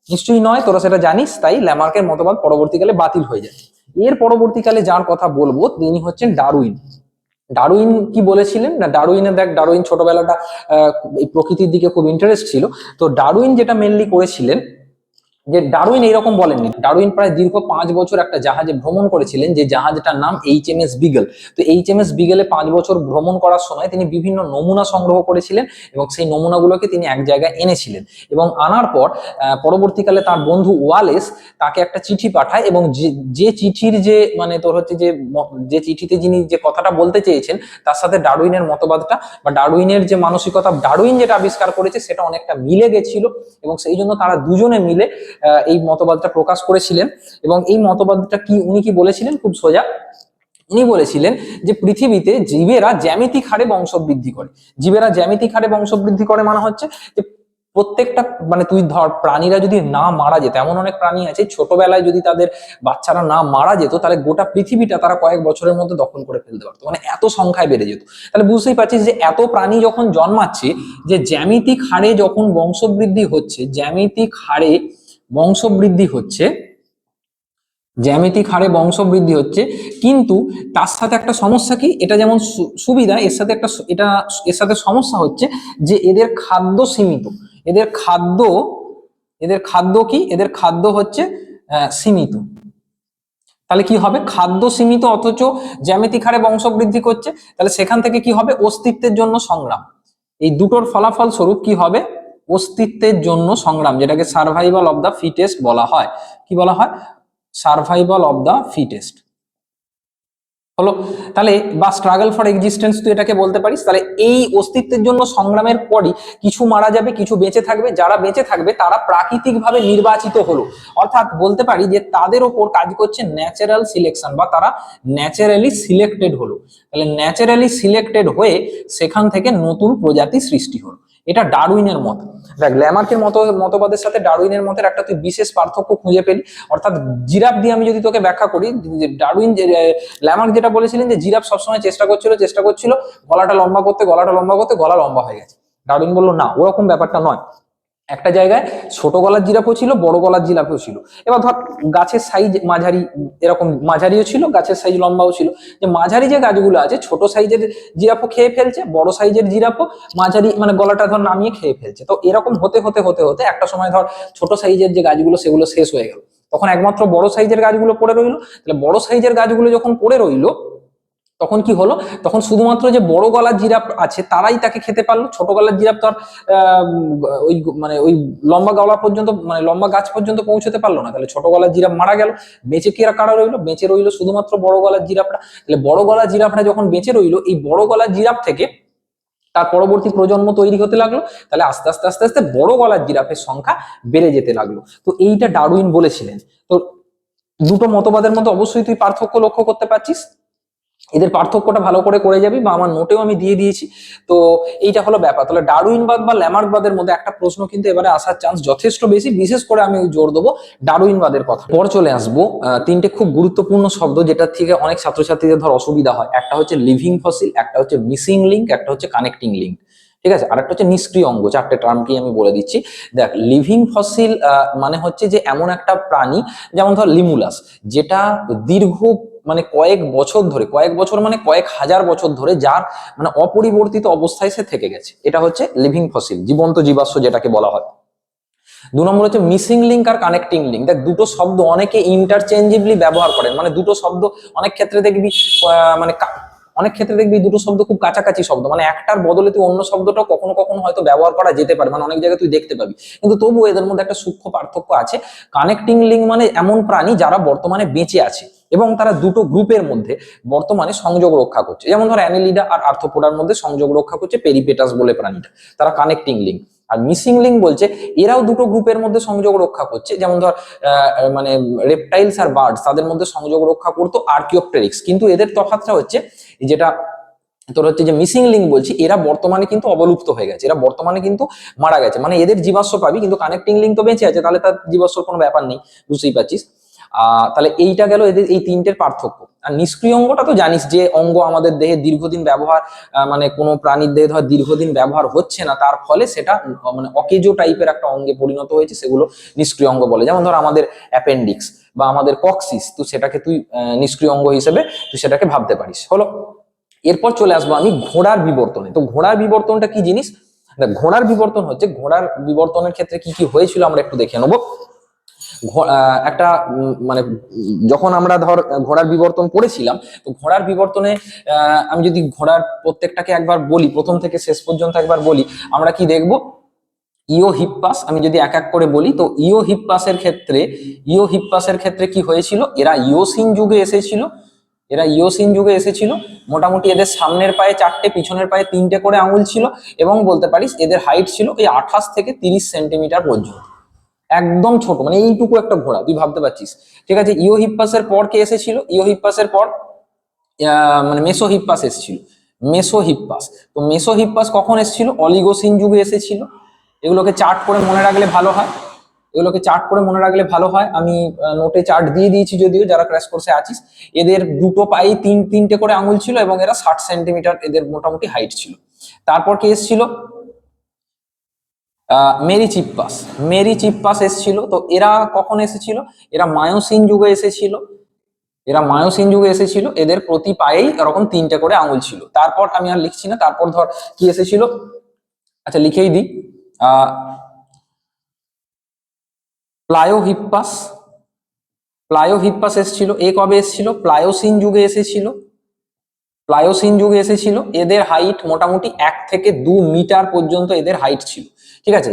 [SPEAKER 1] নিশ্চয়ই নয়, তোরা সেটা জানিস। তাই ল্যামার্কের মতবাদ পরবর্তীকালে বাতিল হয়ে যায়। এর পরবর্তীকালে যার কথা বলবো, তিনি হচ্ছেন ডারউইন। ডারউইন কি বলেছিলেন না, ডারউইন ছোটবেলাটা এই প্রকৃতির দিকে খুব ইন্টারেস্ট ছিল। তো ডারউইন যেটা মেনলি করেছিলেন, যে ডারউইন এইরকম বলেননি। ডারউইন প্রায় দীর্ঘ 5 বছর একটা জাহাজে ভ্রমণ করেছিলেন, যে জাহাজটার নাম এইচএমএস বিগল। তো এইচএমএস বিগলে 5 বছর ভ্রমণ করার সময় তিনি বিভিন্ন নমুনা সংগ্রহ করেছিলেন, এবং সেই নমুনাগুলোকে তিনি এক জায়গায় এনেছিলেন। এবং আনার পর পরবর্তীকালে তার বন্ধু ওয়ালেস তাকে একটা চিঠি পাঠায়, এবং যে চিঠির যে মানে তোর হচ্ছে যে চিঠিতে যিনি যে কথাটা বলতে চেয়েছেন, তার সাথে ডারউইনের মতবাদটা বা ডারউইনের যে মানসিকতা, ডারউইন যেটা আবিষ্কার করেছে সেটা অনেকটা মিলে গেছিল, এবং সেই জন্য তারা দুজনে মিলে এই মতবাদটা প্রকাশ করেছিলেন। এবং এই মতবাদটা কি, উনি কি বলেছিলেন? খুব সোজা, উনি বলেছিলেন যে পৃথিবীতে জীবেরা জ্যামিতিক হারে বংশবৃদ্ধি করে। জীবেরা জ্যামিতিক হারে বংশবৃদ্ধি করে মানে হচ্ছে যে প্রত্যেকটা, মানে তুই ধর প্রাণীরা যদি না মারা যেত, এমন অনেক প্রাণী আছে ছোটবেলায় যদি তাদের বাচ্চারা না মারা যেত, তাহলে গোটা পৃথিবীটা তারা কয়েক বছরের মধ্যে দখল করে ফেলতে পারতো, মানে এত সংখ্যায় বেড়ে যেত। তাহলে বুঝতেই পারছিস যে এত প্রাণী যখন জন্মাচ্ছে, যে জ্যামিতিক হারে যখন বংশবৃদ্ধি হচ্ছে, জ্যামিতিক হারে বংশবৃদ্ধি হচ্ছে, জ্যামিতিক হারে বংশবৃদ্ধি হচ্ছে, কিন্তু তার সাথে একটা সমস্যা কি, এটা যেমন সুবিধা, এর সাথে এর সাথে সমস্যা হচ্ছে যে এদের খাদ্য সীমিত। এদের খাদ্য এদের খাদ্য কি, এদের খাদ্য হচ্ছে সীমিত। তাহলে কি হবে, খাদ্য সীমিত অথচ জ্যামিতিক হারে বংশবৃদ্ধি করছে, তাহলে সেখান থেকে কি হবে, অস্তিত্বের জন্য সংগ্রাম। এই দুটোর ফলাফল স্বরূপ কি হবে, অস্তিত্বের জন্য সংগ্রাম, যেটাকে সার্ভাইভাল অফ দা ফিটেস্ট বলা হয়। কি বলা হয়, সার্ভাইভাল অফ দা ফিটেস্ট হলো। তাহলে বা স্ট্রাগল ফর এক্সিস্টেন্স তুই এটাকে বলতে পারিস। তাহলে এই অস্তিত্বের জন্য সংগ্রামের পরই কিছু মারা যাবে, কিছু বেঁচে থাকবে। যারা বেঁচে থাকবে তারা প্রাকৃতিকভাবে নির্বাচিত হলো, অর্থাৎ বলতে পারি যে তাদের ওপর কাজ করছে ন্যাচারাল সিলেকশন, বা তারা ন্যাচারালি সিলেক্টেড হলো। তাহলে ন্যাচারালি সিলেক্টেড হয়ে সেখান থেকে নতুন প্রজাতি সৃষ্টি হলো। এটা ডারউইনের মত। দেখ, ল্যামার্কের মতবাদের সাথে ডারউইনের মতের একটা তুই বিশেষ পার্থক্য খুঁজে পেলি। অর্থাৎ জিরাফ দিয়ে আমি যদি তোকে ব্যাখ্যা করি, যে ডারউইন ল্যামার্ক যেটা বলেছিলেন যে জিরাফ সবসময় চেষ্টা করছিল গলাটা লম্বা করতে, গলা লম্বা হয়ে গেছে। ডারউইন বললো না, ওরকম ব্যাপারটা নয়। একটা জায়গায় ছোট গলার জিরাফও ছিল, বড় গলার জিরাফও ছিল। এবার ধর গাছের সাইজ মাঝারি, এরকম মাঝারিও ছিল, গাছের সাইজ লম্বাও ছিল। যে মাঝারি যে গাছগুলো আছে, ছোট সাইজের জিরাফও খেয়ে ফেলছে, বড় সাইজের জিরাফও মাঝারি মানে গলাটা ধর নামিয়ে খেয়ে ফেলছে। তো এরকম হতে হতে হতে হতে একটা সময় ধর ছোট সাইজের যে গাছগুলো সেগুলো শেষ হয়ে গেল, তখন একমাত্র বড় সাইজের গাছগুলো পড়ে রইলো। তাহলে বড় সাইজের গাছগুলো যখন পড়ে রইলো, তখন কি হলো, তখন শুধুমাত্র যে বড় গলার জিরাফ আছে তারাই তাকে খেতে পারলো। ছোট গলার জিরাফ তো আর ওই মানে ওই লম্বা গলা পর্যন্ত, মানে লম্বা গাছ পর্যন্ত পৌঁছতে পারলো না। তাহলে ছোট গলার জিরাফ মারা গেল, বেঁচে কি আর কারা রইলো, বেঁচে রইলো শুধুমাত্র বড় গলার জিরাফটা। তাহলে বড় গলার জিরাফটা যখন বেঁচে রইলো, এই বড় গলার জিরাফ থেকে তার পরবর্তী প্রজন্ম তৈরি হতে লাগলো। তাহলে আস্তে আস্তে আস্তে আস্তে বড় গলার জিরাফের সংখ্যা বেড়ে যেতে লাগলো। তো এইটা ডারউইন বলেছিলেন। তো দুটো মতবাদের মধ্যে অবশ্যই তুই পার্থক্য লক্ষ্য করতে পারছিস। এদের পার্থক্যটা ভালো করে করে যাবি, বা আমার নোটেও আমি দিয়ে দিয়েছি। তো এইটা হলো ব্যাপার। তাহলে ডারউইনবাদ বা ল্যামার্কবাদের মধ্যে একটা প্রশ্ন কিন্তু এবারে আসার চান্স যথেষ্ট বেশি। বিশেষ করে আমি জোর দেবো ডারউইনবাদের কথা। পর চলে আসবো তিনটে খুব গুরুত্বপূর্ণ শব্দ, যেটার থেকে অনেক ছাত্রছাত্রীদের ধর অসুবিধা হয়। একটা হচ্ছে লিভিং ফসিল, একটা হচ্ছে মিসিং লিঙ্ক, একটা হচ্ছে কানেক্টিং লিঙ্ক। ঠিক আছে, আর একটা হচ্ছে নিষ্ক্রিয় অঙ্গ। চারটে টার্মকেই আমি বলে দিচ্ছি। দেখ, লিভিং ফসিল মানে হচ্ছে যে এমন একটা প্রাণী, যেমন ধর লিমুলাস, যেটা দীর্ঘ মানে কয়েক বছর মানে কয়েক হাজার বছর ধরে যার মানে অপরিবর্তিত অবস্থায় সে থেকে গেছে, এটা হচ্ছে লিভিং ফসিল, জীবন্ত জীবাশ্ম যেটাকে বলা হয়। 2 নম্বর হচ্ছে মিসিং লিঙ্ক আর কানেক্টিং লিঙ্ক। দেখ, দুটো শব্দ অনেকে ইন্টারচেঞ্জেবলি ব্যবহার করেন, মানে দুটো শব্দ অনেক ক্ষেত্রে দেখবি মানে অনেক ক্ষেত্রে দেখবি দুটো শব্দ খুব কাছাকাছি শব্দ, মানে একটার বদলে তুই অন্য শব্দটাও কখনো কখনো হয়তো ব্যবহার করা যেতে পারে, মানে অনেক জায়গায় তুই দেখতে পাবি, কিন্তু তবুও এদের মধ্যে একটা সূক্ষ্ম পার্থক্য আছে। কানেক্টিং লিঙ্ক মানে এমন প্রাণী যারা বর্তমানে বেঁচে আছে এবং তারা দুটো গ্রুপের মধ্যে বর্তমানে সংযোগ রক্ষা করছে। যেমন ধর অ্যানেলিডা আর আর্থ্রোপোডার মধ্যে সংযোগ রক্ষা করছে পেরিপেটাস বলে প্রাণীটা, তারা কানেক্টিং লিঙ্ক। আর মিসিং লিঙ্ক বলছে এরাও দুটো গ্রুপের মধ্যে সংযোগ রক্ষা করছে, যেমন ধর মানে রেপটাইলস আর বার্ডস, তাদের মধ্যে সংযোগ রক্ষা করতো আর্কিওপটেরিক্স। কিন্তু এদের তফাৎটা হচ্ছে যেটা তোর হচ্ছে যে মিসিং লিঙ্ক বলছি, এরা বর্তমানে কিন্তু অবলুপ্ত হয়ে গেছে, এরা বর্তমানে কিন্তু মারা গেছে। মানে এদের জীবাশ্ম পাবি, কিন্তু কানেক্টিং লিঙ্ক তো বেঁচে আছে, তাহলে তার জীবাশ্মর কোনো ব্যাপার নেই, বুঝতেই পারছিস। তাহলে এইটা গেল এদের এই তিনটের পার্থক্য। আর নিষ্ক্রিয় অঙ্গটা তো জানিস, যে অঙ্গ আমাদের দেহে দীর্ঘদিন ব্যবহার, মানে কোনো প্রাণীর দেহে ধর দীর্ঘদিন ব্যবহার হচ্ছে না, তার ফলে সেটা মানে অকেজো টাইপের একটা অঙ্গে পরিণত হয়েছে, সেগুলো নিষ্ক্রিয় অঙ্গ বলে। যেমন ধর আমাদের অ্যাপেন্ডিক্স বা আমাদের কক্সিস, তো সেটাকে তুই নিষ্ক্রিয় অঙ্গ হিসেবে তুই সেটাকে ভাবতে পারিস। হলো, এরপর চলে আসবো আমি ঘোড়ার বিবর্তনে। তো ঘোড়ার বিবর্তনটা কি জিনিস? ঘোড়ার বিবর্তন হচ্ছে, ঘোড়ার বিবর্তনের ক্ষেত্রে কি কি হয়েছিল আমরা একটু দেখে নেবো। একটা মানে যখন আমরা ধর ঘোড়ার বিবর্তন পড়েছিলাম, তো ঘোড়ার বিবর্তনে আমি যদি ঘোড়ার প্রত্যেকটাকে একবার বলি, প্রথম থেকে শেষ পর্যন্ত একবার বলি, আমরা কি দেখবো। ইও হিপ্পাস আমি যদি এক এক করে বলি, তো ইও হিপ্পাসের ক্ষেত্রে কি হয়েছিল, এরা ইওসিন যুগে এসেছিল। মোটামুটি এদের সামনের পায়ে 4টে, পিছনের পায়ে 3টে করে আঙুল ছিল, এবং বলতে পারিস এদের হাইট ছিল ওই 28 থেকে 30 সেন্টিমিটার পর্যন্ত। একদম ছোট, মানে এইটুকু একটা ঘোড়া, তুই ভাবতে পারছিস। ঠিক আছে, ইও হিপ্পাসের পর কে এসেছিল? ইও হিপ্পাসের পর মানে মেসোহিপ্পাস এসেছিল। মেসোহিপ্পাস কখন এসেছিল? অলিগোসিন যুগে এসেছিল। এগুলোকে চার্ট করে মনে রাখলে ভালো হয়। আমি নোটে চার্ট দিয়ে দিয়েছি, যদিও যারা ক্র্যাশ কোর্সে আছিস। এদের দুটো পায়ে 3টে করে আঙুল ছিল, এবং এরা 60 সেন্টিমিটার এদের মোটামুটি হাইট ছিল। তারপর কে এসেছিল? মেরিচিপ্পাস। মেরিচিপ্পাস এসেছিল। তো এরা কখন এসেছিল? এরা মায়োসিন যুগে এসেছিল। এদের প্রতি পায়েই এরকম 3টে করে আঙুল ছিল। তারপর আমি আর লিখছি না, তারপর ধর কি এসেছিল, আচ্ছা লিখেই দিই। আহ প্লায়োহিপ্পাস। এসেছিল। এ কবে এসেছিল? প্লায়োসিন যুগে এসেছিল। এদের হাইট মোটামুটি 1 থেকে 2 মিটার পর্যন্ত এদের হাইট ছিল। ঠিক আছে,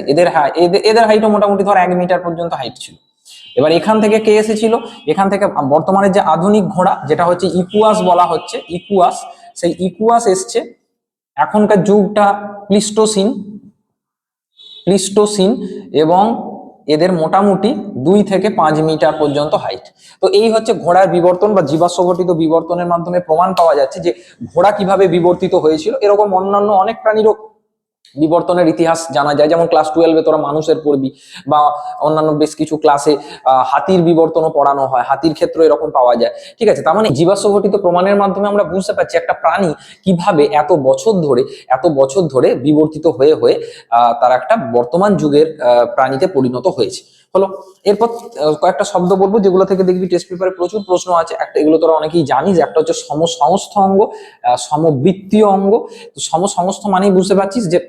[SPEAKER 1] এদের হাইটও মোটামুটি ধর 1 মিটার পর্যন্ত হাইট ছিল। এবার এখান থেকে কে এসেছিল? এখান থেকে বর্তমানে যে আধুনিক ঘোড়া, যেটা হচ্ছে ইকুয়াস বলা হচ্ছে, সেই ইকুয়াস এসছে। এখনকার যুগটা প্লিস্টোসিন এবং এদের মোটামুটি 2 থেকে 5 মিটার পর্যন্ত হাইট। তো এই হচ্ছে ঘোড়ার বিবর্তন বা জীবাশ্ম ঘটিত বিবর্তনের মাধ্যমে প্রমাণ পাওয়া যাচ্ছে যে ঘোড়া কিভাবে বিবর্তিত হয়েছিল। এরকম অন্যান্য অনেক প্রাণীরও বিবর্তনের ইতিহাস জানা যায়, যেমন ক্লাস 12-এ তোরা মানুষের পড়বি, বা অন্যান্য বেশ কিছু ক্লাসে হাতির বিবর্তনও পড়ানো হয়, হাতির ক্ষেত্রে এরকম পাওয়া যায়। ঠিক আছে, তার মানে জীবাশ্ম ঘটিত প্রমাণের মাধ্যমে আমরা বুঝতে পারছি একটা প্রাণী কিভাবে এত বছর ধরে বিবর্তিত হয়ে হয়ে তার একটা বর্তমান যুগের প্রাণীতে পরিণত হয়েছে। হলো। এরপর কয়েকটা শব্দ বলবো যেগুলো থেকে দেখবি টেস্ট পেপারে প্রচুর প্রশ্ন আছে। একটা, এগুলো তোরা অনেকেই জানিস, একটা হচ্ছে সমসংস্থ অঙ্গ, সমবৃত্তীয় অঙ্গ। তো সমসংস্থ মানেই বুঝতে পারছিস যে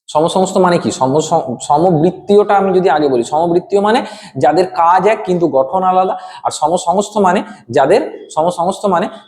[SPEAKER 1] সমসংস্থ মানে কি। সমবৃত্তীয়টা আমি যদি আগে বলি, সমবৃত্তীয় মানে যাদের কাজ এক কিন্তু গঠন আলাদা, আর সমসংস্থ মানে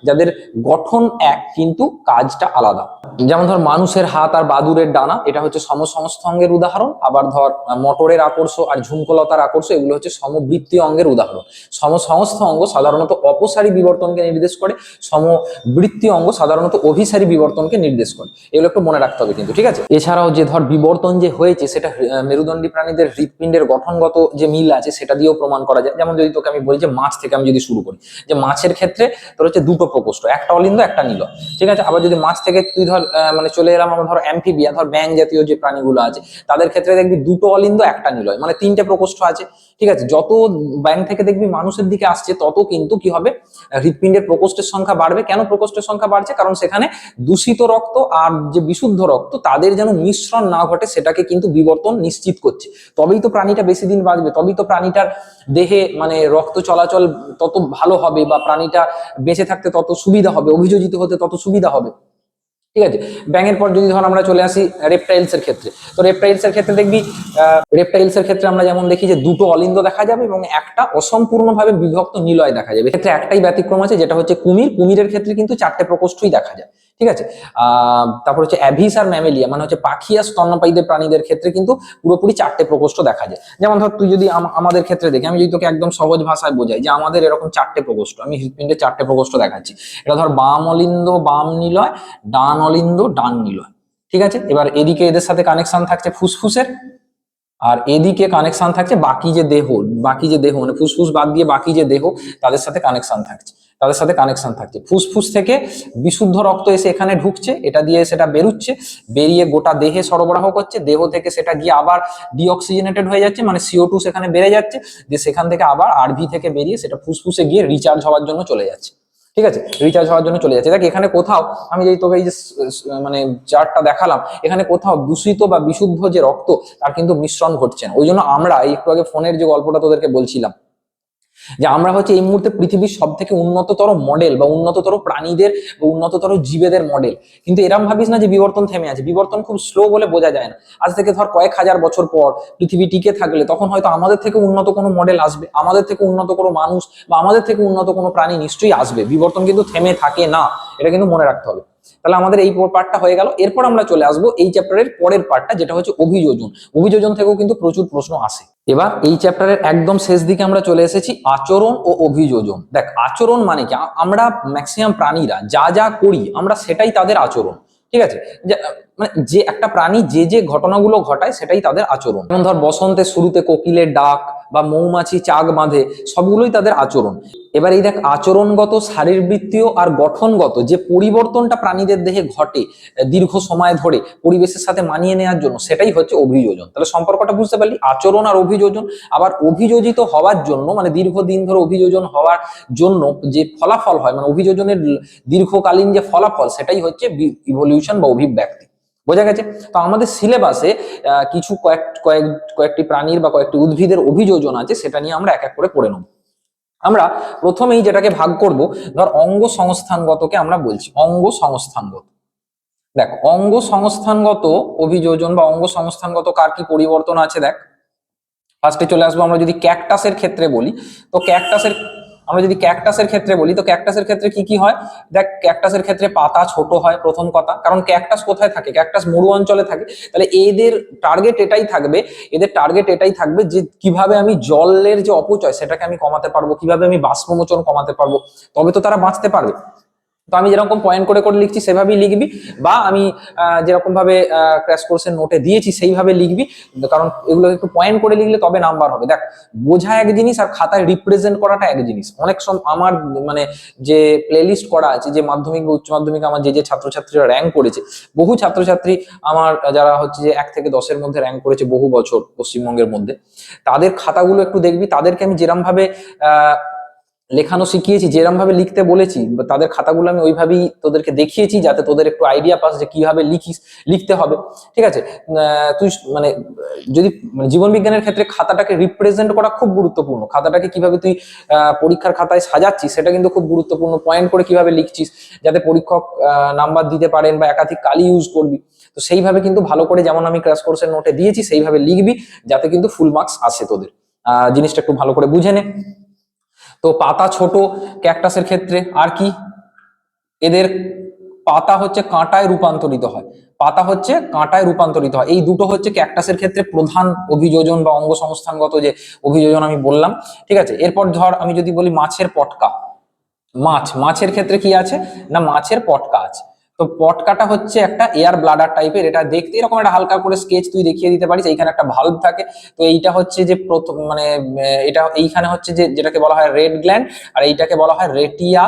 [SPEAKER 1] যাদের গঠন এক কিন্তু কাজটা আলাদা। যেমন ধর মানুষের হাত আর বাদুড়ের ডানা, এটা হচ্ছে সমসংস্থ অঙ্গের উদাহরণ। আবার ধর মটরের আকর্ষ আর ঝুমকলতার আকর্ষ, এগুলো হচ্ছে সমবৃত্তীয় অঙ্গের উদাহরণ। সমসংস্থ অঙ্গ সাধারণত অপসারী বিবর্তনকে নির্দেশ করে, সমবৃত্তীয় অঙ্গ সাধারণত অভিসারী বিবর্তনকে নির্দেশ করে। এগুলো একটু মনে রাখতে হবে কিন্তু, ঠিক আছে। এছাড়াও যে ধর বিবর্তন যে হয়েছে সেটা মেরুদণ্ডী প্রাণীদের হৃৎপিণ্ডের গঠনগত যে মিল আছে সেটা দিয়েও প্রমাণ করা যায়। যেমন যদি তোকে আমি বলি যে মাছ থেকে আমি যদি শুরু করি, যে মাছের ক্ষেত্রে তোর হচ্ছে 2টো প্রকোষ্ঠ, একটা অলিন্দ একটা নিলয়। ঠিক আছে, আবার যদি মাছ থেকে তুই ধর মানে চলে এলাম আমরা ধর অ্যাম্ফিবিয়া, ধর ব্যাঙ জাতীয় যে প্রাণীগুলো আছে তাদের ক্ষেত্রে দেখবি 2টো অলিন্দ একটা নিলয়, মানে 3টে প্রকোষ্ঠ আছে। ঠিক আছে, যত ব্যাঙ থেকে দেখবি মানুষের দিকে আসছে তত কিন্তু কি হবে, হৃৎপিণ্ডের প্রকোষ্ঠের সংখ্যা বাড়বে। কেন প্রকোষ্ঠের সংখ্যা বাড়ছে? কারণ সেখানে দূষিত রক্ত আর যে বিশুদ্ধ রক্ত তাদের যেন মিশ্রণ না ঘটে সেটাকে কিন্তু বিবর্তন নিশ্চিত করছে। তবেই তো প্রাণীটা বেশি দিন বাঁচবে, তবেই তো প্রাণীটার দেহে মানে রক্ত চলাচল তত ভালো হবে, বা প্রাণীটা বেঁচে থাকতে তত সুবিধা হবে, অভিযোজিত হতে তত সুবিধা হবে। ঠিক আছে, ব্যাঙের পর যদি ধর আমরা চলে আসি রেপটাইলস এর ক্ষেত্রে, তো রেপটাইলস এর ক্ষেত্রে দেখবি আমরা যেমন দেখি যে 2টো অলিন্দ দেখা যাবে এবং একটা অসম্পূর্ণভাবে বিভক্ত নিলয় দেখা যাবে। এক্ষেত্রে একটাই ব্যতিক্রম আছে, যেটা হচ্ছে কুমিরের ক্ষেত্রে কিন্তু 4টে প্রকোষ্ঠই দেখা যায়। ঠিক আছে, তারপর হচ্ছে অ্যাভিস আর ম্যামেলিয়া মানে হচ্ছে পাখি আর স্তন্যপায়ীদের প্রাণীদের ক্ষেত্রে কিন্তু পুরোপুরি 4টে প্রকোষ্ঠ দেখা যায়। যেমন ধর তুই যদি আমাদের ক্ষেত্রে দেখি, আমি যদি তোকে একদম সহজ ভাষায় বোঝাই যে আমাদের এরকম 4টে প্রকোষ্ঠ, আমি হৃৎপিণ্ডে 4টে প্রকোষ্ঠ দেখাচ্ছি। এটা ধর বাম অলিন্দ বাম নিলয়, ডান অলিন্দ ডান নিলয়। ঠিক আছে, এবার এদিকে এদের সাথে কানেকশন থাকছে ফুসফুসের, আর এদিকে কানেকশন থাকছে বাকি যে দেহ মানে ফুসফুস বাদ দিয়ে বাকি যে দেহ তাদের সাথে কানেকশন থাকছে। ফুসফুস থেকে বিশুদ্ধ রক্ত এসে এখানে ঢুকছে, এটা দিয়ে সেটা বেরুচ্ছে, বেরিয়ে গোটা দেহে সরবরাহ করছে, দেহ থেকে সেটা গিয়ে আবার ডিঅক্সিজেনেটেড হয়ে যাচ্ছে, মানে CO2 সেখানে বেড়ে যাচ্ছে, যে সেখান থেকে আবার RV থেকে বেরিয়ে সেটা ফুসফুসে গিয়ে রিচার্জ হওয়ার জন্য চলে যাচ্ছে। ঠিক আছে, দেখ এখানে কোথাও আমি যদি তোকে এই যে মানে চার্টটা দেখালাম, এখানে কোথাও দূষিত বা বিশুদ্ধ যে রক্ত তার কিন্তু মিশ্রণ ঘটছে না। ওই জন্য আমরা একটু আগে ফোনের যে গল্পটা তোদেরকে বলছিলাম, যে আমরা হচ্ছে এই মুহূর্তে পৃথিবীর সব থেকে উন্নততর মডেল বা উন্নততর প্রাণীদের বা উন্নততর জীবেদের মডেল। কিন্তু এরম ভাবিস না যে বিবর্তন থেমে আছে, বিবর্তন খুব স্লো বলে বোঝা যায় না। আজ থেকে ধর কয়েক হাজার বছর পর পৃথিবী টিকে থাকলে তখন হয়তো আমাদের থেকে উন্নত কোনো মডেল আসবে, আমাদের থেকে উন্নত কোনো মানুষ বা আমাদের থেকে উন্নত কোনো প্রাণী নিশ্চয়ই আসবে। বিবর্তন কিন্তু থেমে থাকে না, এটা কিন্তু মনে রাখতে হবে। তাহলে আমাদের এই পার্টটা হয়ে গেল। এরপর আমরা চলে আসবো এই চ্যাপ্টারের পরের পার্টটা, যেটা হচ্ছে অভিযোজন থেকেও কিন্তু প্রচুর প্রশ্ন আসে। এবার এই চ্যাপ্টারের একদম শেষ দিকে আমরা চলে এসেছি, আচরণ ও অভিযোজন। দেখ আচরণ মানে কি, আমরা ম্যাক্সিমাম প্রাণীরা যা যা করি আমরা সেটাই তাদের আচরণ। ঠিক আছে, মানে যে একটা প্রাণী যে যে ঘটনাগুলো ঘটায় সেটাই তাদের আচরণ। যেমন ধর বসন্তের শুরুতে কোকিলের ডাক বা মৌমাছি চাক বাঁধে, সবগুলোই তাদের আচরণ। এবার এই দেখ আচরণগত, শারীরবৃত্তীয় আর গঠনগত যে পরিবর্তনটা প্রাণীদের দেহে ঘটে দীর্ঘ সময় ধরে পরিবেশের সাথে মানিয়ে নেওয়ার জন্য, সেটাই হচ্ছে অভিযোজন। তাহলে সম্পর্কটা বুঝতে পারলি, আচরণ আর অভিযোজন। আবার অভিযোজিত হওয়ার জন্য মানে দীর্ঘদিন ধরে অভিযোজন হওয়ার জন্য যে ফলাফল হয়, মানে অভিযোজনের দীর্ঘকালীন যে ফলাফল, সেটাই হচ্ছে ইভলিউশন বা অভিব্যক্তি। বোঝা গেছে? তো আমাদের সিলেবাসে কিছু কয়েকটি প্রাণীর বা কয়েকটি উদ্ভিদের অভিযোজন আছে, সেটা নিয়ে আমরা এক এক করে পড়ে নেব। আমরা প্রথমেই যেটাকে ভাগ করব, ধর অঙ্গ সংস্থানগতকে আমরা বলছি অঙ্গ সংস্থানগত। দেখ, অঙ্গ সংস্থানগত অভিযোজন বা অঙ্গ সংস্থানগত কার কি পরিবর্তন আছে, দেখ ফার্স্টে চলে আসবো। আমরা যদি ক্যাকটাসের ক্ষেত্রে বলি, তো ক্যাকটাসের ক্ষেত্রে কি কি হয়? দেখ, ক্যাকটাসের ক্ষেত্রে পাতা ছোট হয় প্রথম কথা, কারণ ক্যাকটাস কোথায় থাকে? ক্যাকটাস মরু অঞ্চলে থাকে। তাহলে এদের টার্গেট এটাই থাকবে যে কিভাবে আমি জলের যে অপচয় সেটাকে আমি কমাতে পারবো, কিভাবে আমি বাষ্পমোচন কমাতে পারবো, তবে তো তারা বাঁচতে পারবে। তো আমি যেরকম পয়েন্ট করে করে লিখছি সেভাবেই লিখবি, বা আমি যেরকম ভাবে ক্র্যাশ কোর্সের নোটে দিয়েছি সেইভাবে লিখবি, কারণ এগুলো একটু পয়েন্ট করে লিখলে তবে নাম্বার হবে। দেখ, বোঝা এক জিনিস আর খাতায় রিপ্রেজেন্ট করাটা এক জিনিস। অনেক সময় আমার মানে যে প্লেলিস্ট করা আছে, যে মাধ্যমিক বা উচ্চ মাধ্যমিক আমার যে ছাত্রছাত্রীরা র্যাঙ্ক করেছে, বহু ছাত্রছাত্রী আমার যারা হচ্ছে যে 1 থেকে 10-এর মধ্যে র্যাঙ্ক করেছে বহু বছর পশ্চিমবঙ্গের মধ্যে, তাদের খাতাগুলো একটু দেখবি। তাদেরকে আমি যেরকম ভাবে লেখানো শিখিয়েছি, যেরকম ভাবে লিখতে বলেছি, তাদের খাতাগুলো আমি ওইভাবেই তোদেরকে দেখিয়েছি, যাতে তোদের একটু আইডিয়া পাস যে কিভাবে লিখতে হবে। ঠিক আছে? তুই মানে যদি জীবন বিজ্ঞানের ক্ষেত্রে খাতাটাকে রিপ্রেজেন্ট করা খুব গুরুত্বপূর্ণ। খাতাটাকে কিভাবে তুই পরীক্ষার খাতায় সাজাচ্ছিস সেটা কিন্তু খুব গুরুত্বপূর্ণ। পয়েন্ট করে কিভাবে লিখছিস যাতে পরীক্ষক নাম্বার দিতে পারেন, বা একাধিক কালি ইউজ করবি, তো সেইভাবে কিন্তু ভালো করে, যেমন আমি ক্র্যাশ কোর্সের নোটে দিয়েছি সেইভাবে লিখবি, যাতে কিন্তু ফুল মার্কস আসে তোদের। জিনিসটা একটু ভালো করে বুঝে নে। তো পাতা ছোট ক্যাকটাসের ক্ষেত্রে, আর কি এদের পাতা হচ্ছে কাঁটায় রূপান্তরিত হয়। এই দুটো হচ্ছে ক্যাকটাসের ক্ষেত্রে প্রধান অভিযোজন বা অঙ্গ সংস্থানগত যে অভিযোজন আমি বললাম। ঠিক আছে? এরপর ধর আমি যদি বলি মাছের পটকা, মাছের ক্ষেত্রে কি আছে না, মাছের পটকা আছে। তো পটকাটা হচ্ছে একটা এয়ার ব্লাডার টাইপের, এটা দেখতে এরকম একটা হালকা করে স্কেচ তুই দেখিয়ে দিতে পারিস। এইখানে একটা ভালভ থাকে। তো এইটা হচ্ছে যে প্রথম মানে এটা এইখানে হচ্ছে যে যেটাকে বলা হয় রেড গ্ল্যান্ড, আর এইটাকে বলা হয় রেটিয়া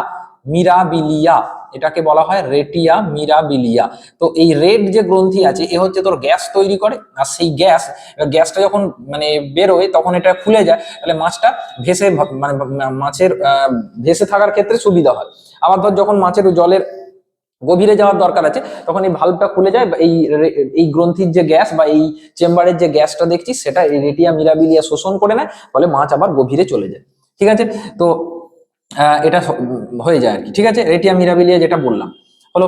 [SPEAKER 1] মিরাবিলিয়া। তো এই রেড যে গ্রন্থি আছে, এ হচ্ছে তোর গ্যাস তৈরি করে, আর সেই গ্যাসটা যখন মানে বেরোয় তখন এটা খুলে যায়, তাহলে মাছটা মানে মাছের ভেসে থাকার ক্ষেত্রে সুবিধা হয়। আবার ধর যখন মাছের জলের গভীরে যাওয়ার দরকার আছে, তখন এই ভালভটা খুলে যায়, এই গ্রন্থির যে গ্যাস বা এই চেম্বারের যে গ্যাসটা দেখছিস সেটা এই রেটিয়া মিরাবিলিয়া শোষণ করে নেয়, ফলে মাছ আবার গভীরে চলে যায়। ঠিক আছে? তো এটা হয়ে যায় আর কি। ঠিক আছে? রেটিয়া মিরাবিলিয়া যেটা বললাম হলো।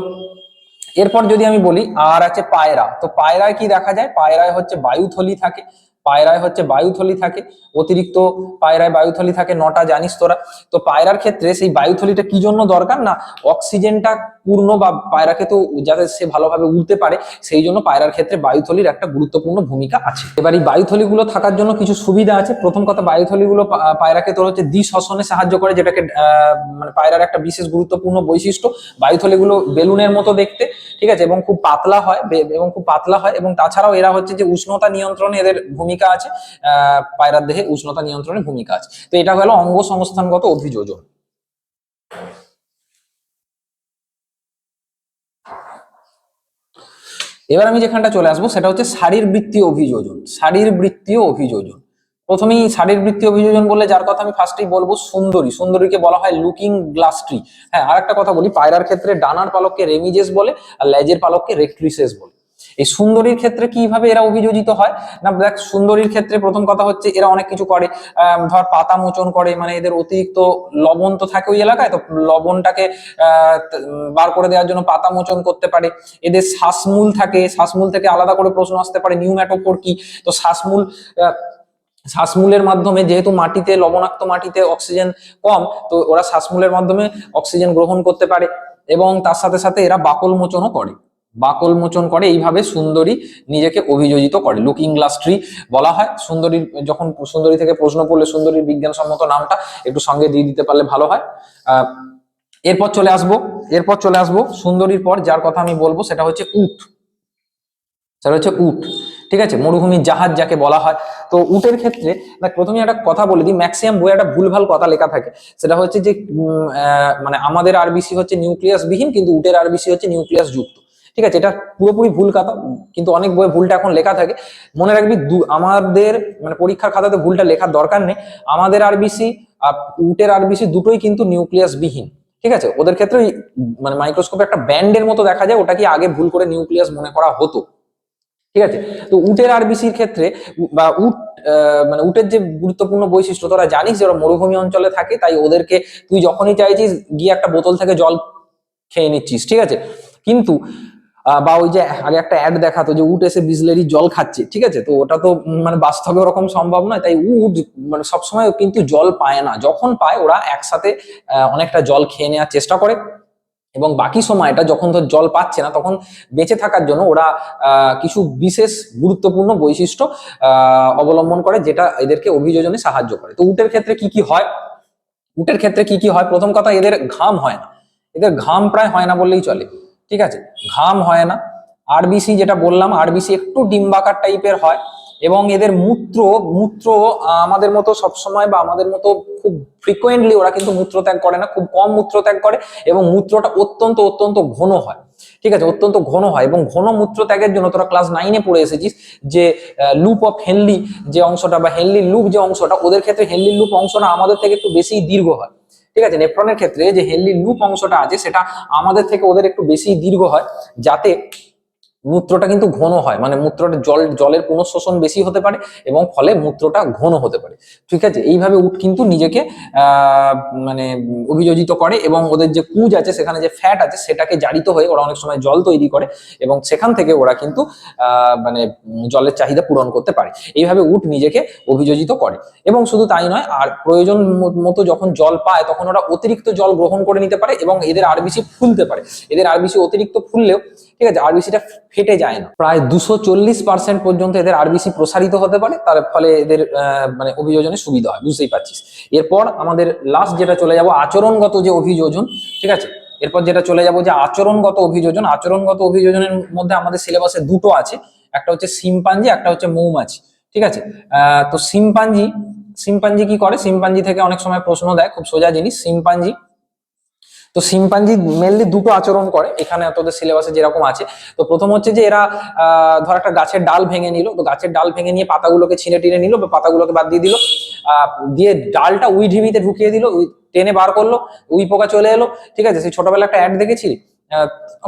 [SPEAKER 1] এরপর যদি আমি বলি আর আছে পায়রা। তো পায়রায় কি দেখা যায়? পায়রায় হচ্ছে বায়ুথলি থাকে। অতিরিক্ত পায়রায় বায়ুথলি থাকে 9টা, জানিস তোরা। তো পায়রার ক্ষেত্রে সেই বায়ুথলিটা কি জন্য দরকার না, অক্সিজেনটা পূর্ণ বা পায়রাকে তো যাতে সে ভালোভাবে উড়তে পারে, সেই জন্য পায়রার ক্ষেত্রে বায়ুথলির একটা গুরুত্বপূর্ণ ভূমিকা আছে। এবার এই বায়ুথলিগুলো থাকার জন্য কিছু সুবিধা আছে। প্রথম কথা, বায়ুথলিগুলো পায়রাকে তোর হচ্ছে দ্বিশ্বসনে সাহায্য করে, যেটাকে মানে পায়রার একটা বিশেষ গুরুত্বপূর্ণ বৈশিষ্ট্য। বায়ুথলিগুলো বেলুনের মতো দেখতে। ঠিক আছে? এবং খুব পাতলা হয়, এবং তাছাড়াও এরা হচ্ছে যে উষ্ণতা নিয়ন্ত্রণে এদের ভূমিকা আছে। পায়রার দেহে উষ্ণতা নিয়ন্ত্রণে ভূমিকা আছে। তো এটা হলো অঙ্গ সংস্থানগত অভিযোজন। এবার আমি যেখানটা চলে আসবো সেটা হচ্ছে শারীরবৃত্তীয় অভিযোজন। প্রথমেই শারীরবৃত্তীয় অভিযোজন বললে যার কথা আমি ফার্স্টেই বলবো সুন্দরীকে বলা হয় লুকিং গ্লাস ট্রি। হ্যাঁ, আর একটা কথা বলি, পায়রার ক্ষেত্রে ডানার পালককে রেমিজেস বলে, আর লেজের পালককে রেক্ট্রিসেস বলে। এই সুন্দরীর ক্ষেত্রে কিভাবে এরা অভিযোজিত হয় না, দেখ সুন্দরীর ক্ষেত্রে প্রথম কথা হচ্ছে এরা অনেক কিছু করে। ধর পাতা মোচন করে, মানে এদের অতিরিক্ত লবণ তো থাকে ওই এলাকায়, তো লবণটাকে বার করে দেওয়ার জন্য পাতা মোচন করতে পারে। এদের শ্বাসমূল থেকে আলাদা করে প্রশ্ন আসতে পারে, নিউম্যাটোপোর কি। তো শ্বাসমূলের মাধ্যমে, যেহেতু লবণাক্ত মাটিতে অক্সিজেন কম, তো ওরা শ্বাসমূলের মাধ্যমে অক্সিজেন গ্রহণ করতে পারে। এবং তার সাথে সাথে এরা বাকল মোচন করে। এইভাবে সুন্দরী নিজেকে অভিযোজিত করে, লুকিং গ্লাস ট্রি বলা হয়। যখন সুন্দরী থেকে প্রশ্ন পড়লে সুন্দরীর বিজ্ঞানসম্মত নামটা একটু সঙ্গে দিয়ে দিতে পারলে ভালো হয়। এরপর চলে আসবো সুন্দরীর পর যার কথা আমি বলবো সেটা হচ্ছে উট। ঠিক আছে? মরুভূমির জাহাজ যাকে বলা হয়। তো উটের ক্ষেত্রে প্রথমে একটা কথা বলে দিই, ম্যাক্সিমাম বইয়ে একটা ভুলভাল কথা লেখা থাকে। সেটা হচ্ছে যে মানে আমাদের আরবিসি হচ্ছে নিউক্লিয়াস বিহীন, কিন্তু উটের আরবিসি হচ্ছে নিউক্লিয়াস যুক্ত। ঠিক আছে? এটা পুরোপুরি ভুল কথা, কিন্তু অনেক বইয়ে ভুলটা এখন লেখা থাকে। মনে রাখবি, আমাদের মানে পরীক্ষার খাতাতে ভুলটা লেখার দরকার নেই। আমাদের আরবিসি আর উটের আরবিসি দুটোই কিন্তু নিউক্লিয়াস বিহীন। ঠিক আছে, ওদের ক্ষেত্রে মানে মাইক্রোস্কোপে একটা ব্যান্ডের মতো দেখা যায়, ওটা কি আগে ভুল করে নিউক্লিয়াস মনে করা হতো। ঠিক আছে, তো উটের আরবিসির ক্ষেত্রে বা উট মানে উটের যে গুরুত্বপূর্ণ বৈশিষ্ট্য, তোরা জানিস যে ওরা মরুভূমি অঞ্চলে থাকে, তাই ওদেরকে তুই যখনই চাইছিস গিয়ে একটা বোতল থেকে জল খেয়ে নিচ্ছিস। ঠিক আছে, কিন্তু বা ওই যে আগে একটা অ্যাড দেখাতো যে উট এসে বিসলেরির জল খাচ্ছে, ঠিক আছে, তো ওটা তো মানে বাস্তবে ওরকম সম্ভব নয়। তাই উট মানে সবসময় কিন্তু জল পায় না, যখন পায় ওরা একসাথে অনেকটা জল খেয়ে নেওয়ার চেষ্টা করে, এবং বাকি সময়টা যখন ধর জল পাচ্ছে না তখন বেঁচে থাকার জন্য ওরা কিছু বিশেষ গুরুত্বপূর্ণ বৈশিষ্ট্য অবলম্বন করে, যেটা এদেরকে অভিযোজনে সাহায্য করে। তো উটের ক্ষেত্রে কি কি হয়, উটের ক্ষেত্রে কি কি হয়, প্রথম কথা এদের ঘাম হয় না, এদের ঘাম প্রায় হয় না বললেই চলে। ঠিক আছে, ঘাম হয় না। আরবিসি যেটা বললাম, আরবিসি একটু ডিম্বাকার টাইপের হয়, এবং এদের মূত্র মূত্র আমাদের মতো সবসময় বা আমাদের মতো খুব ফ্রিকোয়েন্টলি ওরা কিন্তু মূত্রত্যাগ করে না, খুব কম মূত্রত্যাগ করে, এবং মূত্রটা অত্যন্ত অত্যন্ত ঘন হয়। ঠিক আছে, অত্যন্ত ঘন হয়, এবং ঘন মূত্র ত্যাগের জন্য তোরা ক্লাস 9-এ পড়ে এসেছিস যে লুপ অফ হেনলি যে অংশটা বা হেনলি লুপ যে অংশটা, ওদের ক্ষেত্রে হেনলি লুপ অংশটা আমাদের থেকে একটু বেশি দীর্ঘ হয়। ঠিক আছে, নেফ্রনের ক্ষেত্রে যে হেনলি লুপ অংশটা আছে সেটা আমাদের থেকে ওদের একটু বেশি দীর্ঘ হয়, যাতে মূত্রটা কিন্তু ঘন হয়, মানে মূত্রটা জলের পুনঃশোষণ বেশি হতে পারে, এবং ফলে মূত্রটা ঘন হতে পারে। ঠিক আছে, এইভাবে উট কিন্তু নিজেকে মানে অভিযোজিত করে, এবং ওদের যে কুঁজ আছে সেখানে যে ফ্যাট আছে সেটাকে জারিত হয়ে ওরা অনেক সময় জল তৈরি করে, এবং সেখান থেকে ওরা কিন্তু মানে জলের চাহিদা পূরণ করতে পারে। এইভাবে উট নিজেকে অভিযোজিত করে, এবং শুধু তাই নয়, আর প্রয়োজন মতো যখন জল পায় তখন ওরা অতিরিক্ত জল গ্রহণ করে নিতে পারে, এবং এদের আরবিসি ফুলতে পারে। এদের আরবিসি অতিরিক্ত ফুললেও, ঠিক আছে, আরবিসিটা ফেটে যায় না, প্রায় 240% পর্যন্ত এদের আরবিসি প্রসারিত হতে পারে, তার ফলে এদের মানে অভিযোজনে সুবিধা হয়, বুঝতেই পারছিস। এরপর আমাদের লাস্ট যেটা চলে যাব আচরণগত যে অভিযোজন। ঠিক আছে, এরপর যেটা চলে যাব যে আচরণগত অভিযোজন। আচরণগত অভিযোজনের মধ্যে আমাদের সিলেবাসে দুটো আছে, একটা হচ্ছে শিম্পাঞ্জি, একটা হচ্ছে মৌমাছি। ঠিক আছে, তো শিম্পাঞ্জি কি করে, শিম্পাঞ্জি থেকে অনেক সময় প্রশ্ন দেয়, খুব সোজা জিনিস শিম্পাঞ্জি। তো শিম্পাঞ্জি মেনলি দুটো আচরণ করে এখানে তোদের সিলেবাসে যেরকম আছে। তো প্রথম হচ্ছে যে এরা ধর একটা গাছের ডাল ভেঙে নিল, তো গাছের ডাল ভেঙে নিয়ে পাতাগুলোকে ছিঁড়ে টিনে নিল বা পাতাগুলোকে বাদ দিয়ে দিল, দিয়ে ডালটা উই ঢিবিতে ঢুকিয়ে দিল, টেনে বার করলো, উই পোকা চলে এলো। ঠিক আছে, সেই ছোটবেলা একটা অ্যাড দেখেছি,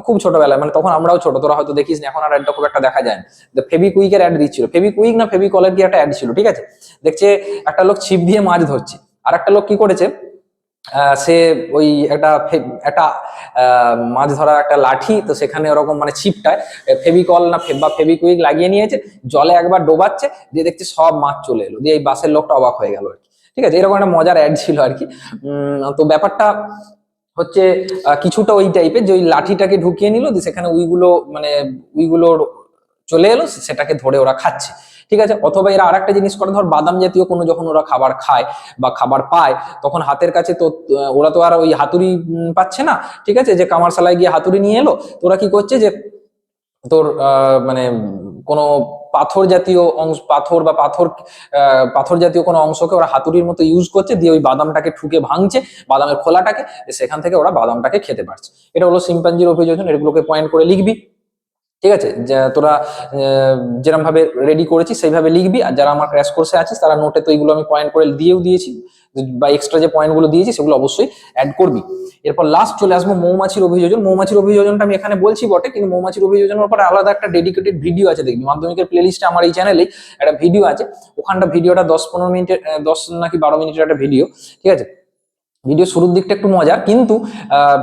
[SPEAKER 1] খুব ছোটবেলায়, মানে তখন আমরাও ছোট, তোরা হয়তো দেখিস না, এখন আর অ্যাডটা খুব একটা দেখা যায় না। ফেবিকুইকের অ্যাড দিচ্ছিল, ফেবিকুইক না ফেবিকলের কি একটা অ্যাড ছিল। ঠিক আছে, দেখছে একটা লোক ছিপ দিয়ে মাছ ধরছে, আর একটা লোক কি করেছে, সে ওই একটা মাছ ধরার একটা লাঠি, তো সেখানে ওরকম মানে ছিপটায় ফেবিকল না বা ফেবিকুইক লাগিয়ে নিয়েছে, জলে একবার ডোবাচ্ছে, দিয়ে দেখছে সব মাছ চলে এলো, দিয়ে এই বাসের লোকটা অবাক হয়ে গেল আর কি। ঠিক আছে, এরকম একটা মজার অ্যাড ছিল আর কি। তো ব্যাপারটা হচ্ছে কিছুটা ওই টাইপের, যে ওই লাঠিটাকে ঢুকিয়ে নিল, দিয়ে সেখানে উইগুলো চলে এলো, সেটাকে ধরে ওরা খাচ্ছে। ঠিক আছে, অথবা এরা আরেকটা জিনিস করে, ধর বাদাম জাতীয় কোনো যখন ওরা খাবার খায় বা খাবার পায়, তখন হাতের কাছে তো ওরা তো আর ওই হাতুড়ি পাচ্ছে না। ঠিক আছে, যে কামারশালায় গিয়ে হাতুড়ি নিয়ে এলো, তো ওরা কি করছে যে তোর মানে কোনো পাথর জাতীয় অংশ, পাথর জাতীয় কোনো অংশকে ওরা হাতুড়ির মতো ইউজ করছে, দিয়ে ওই বাদামটাকে ঠুকে ভাঙছে, বাদামের খোলাটাকে, সেখান থেকে ওরা বাদামটাকে খেতে পারছে। এটা হলো শিম্পাঞ্জির অভিযোজন, এগুলোকে পয়েন্ট করে লিখবি। ঠিক আছে, তোরা যেরকম ভাবে রেডি করেছিস সেইভাবে লিখবি, আর যারা আমার ক্র্যাশ কোর্সে আছিস তারা নোটে তো এইগুলো আমি পয়েন্ট করে দিয়েও দিয়েছি, বা এক্সট্রা যে পয়েন্টগুলো দিয়েছি সেগুলো অবশ্যই অ্যাড করবি। এরপর লাস্ট চলে আসবো মৌমাছির অভিযোজন। মৌমাছির অভিযোজনটা আমি এখানে বলছি বটে, কিন্তু মৌমাছির অভিযোজনের উপর আলাদা একটা ডেডিকেটেড ভিডিও আছে, দেখবি মাধ্যমিকের প্লেলিস্টে আমার এই চ্যানেলে একটা ভিডিও আছে, ওখানটা ভিডিওটা 10-15 মিনিটের, 10 নাকি 12 মিনিটের একটা ভিডিও। ঠিক আছে, ভিডিও শুরুর দিকটা একটু মজার, কিন্তু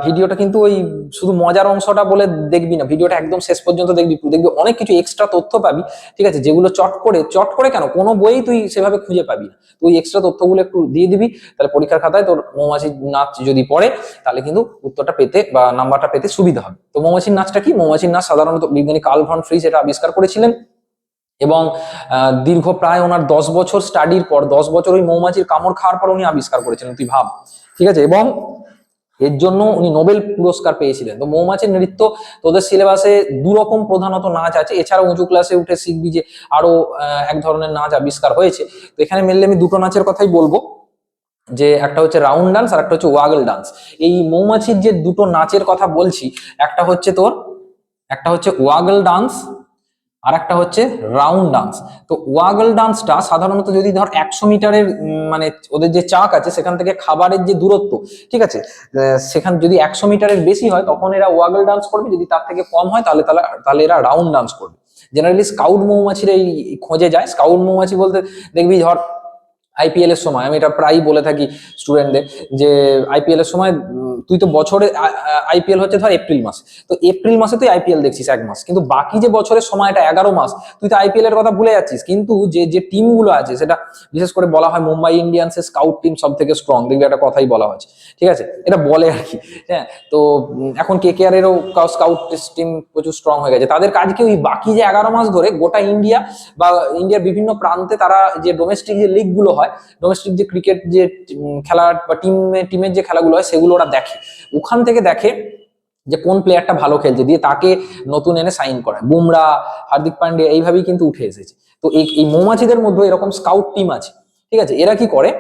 [SPEAKER 1] ভিডিওটা কিন্তু ওই শুধু মজার অংশটা বলে দেখবি না, ভিডিওটা একদম শেষ পর্যন্ত দেখবি, দেখবি অনেক কিছু এক্সট্রা তথ্য পাবি। ঠিক আছে, যেগুলো চট করে কেন কোনো বই তুই সেভাবে খুঁজে পাবি না, তুই এক্সট্রা তথ্যগুলো একটু দিয়ে দিবি, তাহলে পরীক্ষার খাতায় তোর মৌমাছির নাচ যদি পড়ে তাহলে কিন্তু উত্তরটা পেতে বা নাম্বারটা পেতে সুবিধা হবে। তো মৌমাছির নাচটা কি, মৌমাছির নাচ সাধারণত বিজ্ঞানী কার্ল ভন ফ্রিজ এটা আবিষ্কার করেছিলেন, এবং দীর্ঘ প্রায় ওনার 10 বছর স্টাডির পর, 10 বছর ওই মৌমাছির কামড় খাওয়ার পর উনি আবিষ্কার করেছিলেন, তুই ভাব। ঠিক আছে, এবং এর জন্য উনি নোবেল পুরস্কার পেয়েছিলেন। তো মৌমাছির নৃত্য তোদের সিলেবাসে দুরকম প্রধানত নাচ আছে, এছাড়াও উঁচু ক্লাসে উঠে শিখবি যে আরো এক ধরনের নাচ আবিষ্কার হয়েছে। তো এখানে মেনলি আমি দুটো নাচের কথাই বলবো, যে একটা হচ্ছে রাউন্ড ডান্স আর একটা হচ্ছে ওয়াগল ডান্স। এই মৌমাছির যে দুটো নাচের কথা বলছি, একটা হচ্ছে ওয়াগল ডান্স, আর একটা হচ্ছে রাউন্ড ডান্স। তো ওয়াগল ডান্সটা সাধারণত যদি ধর 100 মিটারের মানে ওদের যে চাক আছে সেখান থেকে খাবারের যে দূরত্ব, ঠিক আছে, সেখান যদি 100 মিটারের বেশি হয় তখন এরা ওয়াগল ডান্স করবে, যদি তার থেকে কম হয় তাহলে তাহলে তাহলে এরা রাউন্ড ডান্স করবে। জেনারেলি স্কাউট মৌমাছির এই খোঁজে যায়। স্কাউট মৌমাছি বলতে দেখবি ধর আইপিএল এর সময়, আমি এটা প্রায়ই বলে থাকি স্টুডেন্টদের, যে আইপিএল এর সময় তুই তো বছরে আইপিএল হচ্ছে ধর এপ্রিল মাস, তো এপ্রিল মাসে তুই আইপিএল দেখছিস 1 মাস, কিন্তু বাকি যে বছরের সময়টা 11 মাস তুই তো আইপিএল এর কথা ভুলে যাচ্ছিস। কিন্তু যে যে টিমগুলো আছে, সেটা বিশেষ করে বলা হয় মুম্বাই ইন্ডিয়ান্সের স্কাউট টিম সব থেকে স্ট্রং, দেখবি একটা কথাই বলা হচ্ছে, ঠিক আছে, এটা বলে আর কি। হ্যাঁ, তো এখন কেকেআর এরও স্কাউট টিম প্রচুর স্ট্রং হয়ে গেছে। তাদের কাজ কি, ওই বাকি যে 11 মাস ধরে গোটা ইন্ডিয়া বা ইন্ডিয়ার বিভিন্ন প্রান্তে তারা যে ডোমেস্টিক যে লিগ গুলো হয়, ডোমেস্টিক যে ক্রিকেট যে খেলা বা টিমের যে খেলাগুলো হয় সেগুলো ওরা দেখে। ওখান থেকে দেখে যে কোন প্লেয়ারটা ভালো খেলছে, দিয়ে তাকে নতুন এনে সাইন করায়। বুমরা, হার্দিক পান্ডিয়া এইভাবেই কিন্তু উঠে এসেছে। তো এই মৌমাছিদের মধ্যে এরকম স্কাউট টিম আছে, ঠিক আছে। এরা কি করে,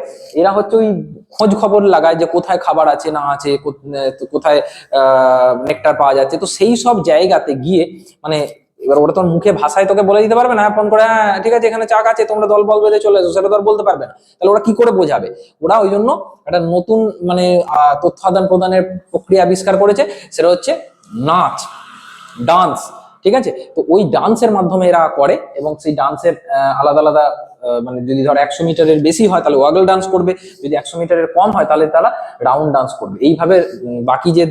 [SPEAKER 1] এরা হচ্ছে ওই খোঁজ খবর লাগায় যে কোথায় খাবার আছে না আছে, কোথায় নেকটার পাওয়া যাচ্ছে। তো সেই সব জায়গাতে গিয়ে মানে এবার ওরা তোর মুখে ভাষায় তোকে বলে দিতে পারবে না, ফোন করে হ্যাঁ ঠিক আছে এখানে চাক আছে তোমরা দল বল বেঁধে চলে এসো, সেটা তো আর বলতে পারবে না। তাহলে ওরা কি করে বোঝাবে? ওরা ওই জন্য একটা নতুন মানে তথ্য আদান প্রদানের প্রক্রিয়া আবিষ্কার করেছে, সেটা হচ্ছে নাচ, ডান্স, ঠিক আছে। তো ওই ডান্সের মাধ্যমে এরা করে, এবং সেই ডান্সের আলাদা আলাদা মানে যদি ধর 100 মিটারের বেশি হয় তাহলে ওয়াগল ডান্স করবে, যদি 100 মিটারের কম হয় তাহলে তারা রাউন্ড ডান্স করবে। এইভাবে বাকি যে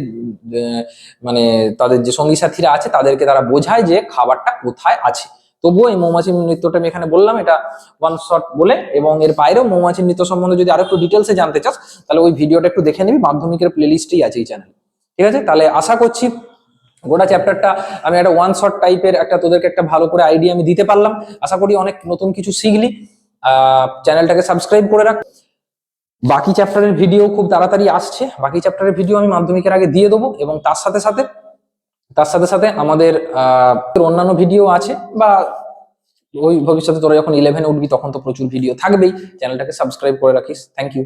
[SPEAKER 1] মানে তাদের যে সঙ্গী সাথীরা আছে তাদেরকে তারা বোঝায় যে খাবারটা কোথায় আছে। তবুও এই মৌমাছি নৃত্যটা আমি এখানে বললাম, এটা ওয়ান শট বলে। এবং এর বাইরেও মৌমাছি নৃত্য সম্বন্ধে যদি আরো একটু ডিটেলসে জানতে চাস তাহলে ওই ভিডিওটা একটু দেখে নিবি, মাধ্যমিকের প্লেলিস্টেই আছে এই চ্যানেল, ঠিক আছে। তাহলে আশা করছি গোটা চ্যাপ্টারটা আমি একটা ওয়ান শট টাইপের একটা তোদেরকে একটা ভালো করে আইডিয়া আমি দিতে পারলাম। আশা করি অনেক নতুন কিছু শিখলি। চ্যানেলটাকে সাবস্ক্রাইব করে রাখ। বাকি চ্যাপ্টারের ভিডিও খুব তাড়াতাড়ি আসছে, বাকি চ্যাপ্টারের ভিডিও আমি মাধ্যমিকের আগে দিয়ে দেবো। এবং তার সাথে আমাদের অন্যান্য ভিডিও আছে, বা ওই ভবিষ্যতে তোরা যখন 11-এ উঠবি তখন তো প্রচুর ভিডিও থাকবেই। চ্যানেলটাকে সাবস্ক্রাইব করে রাখিস। Thank you.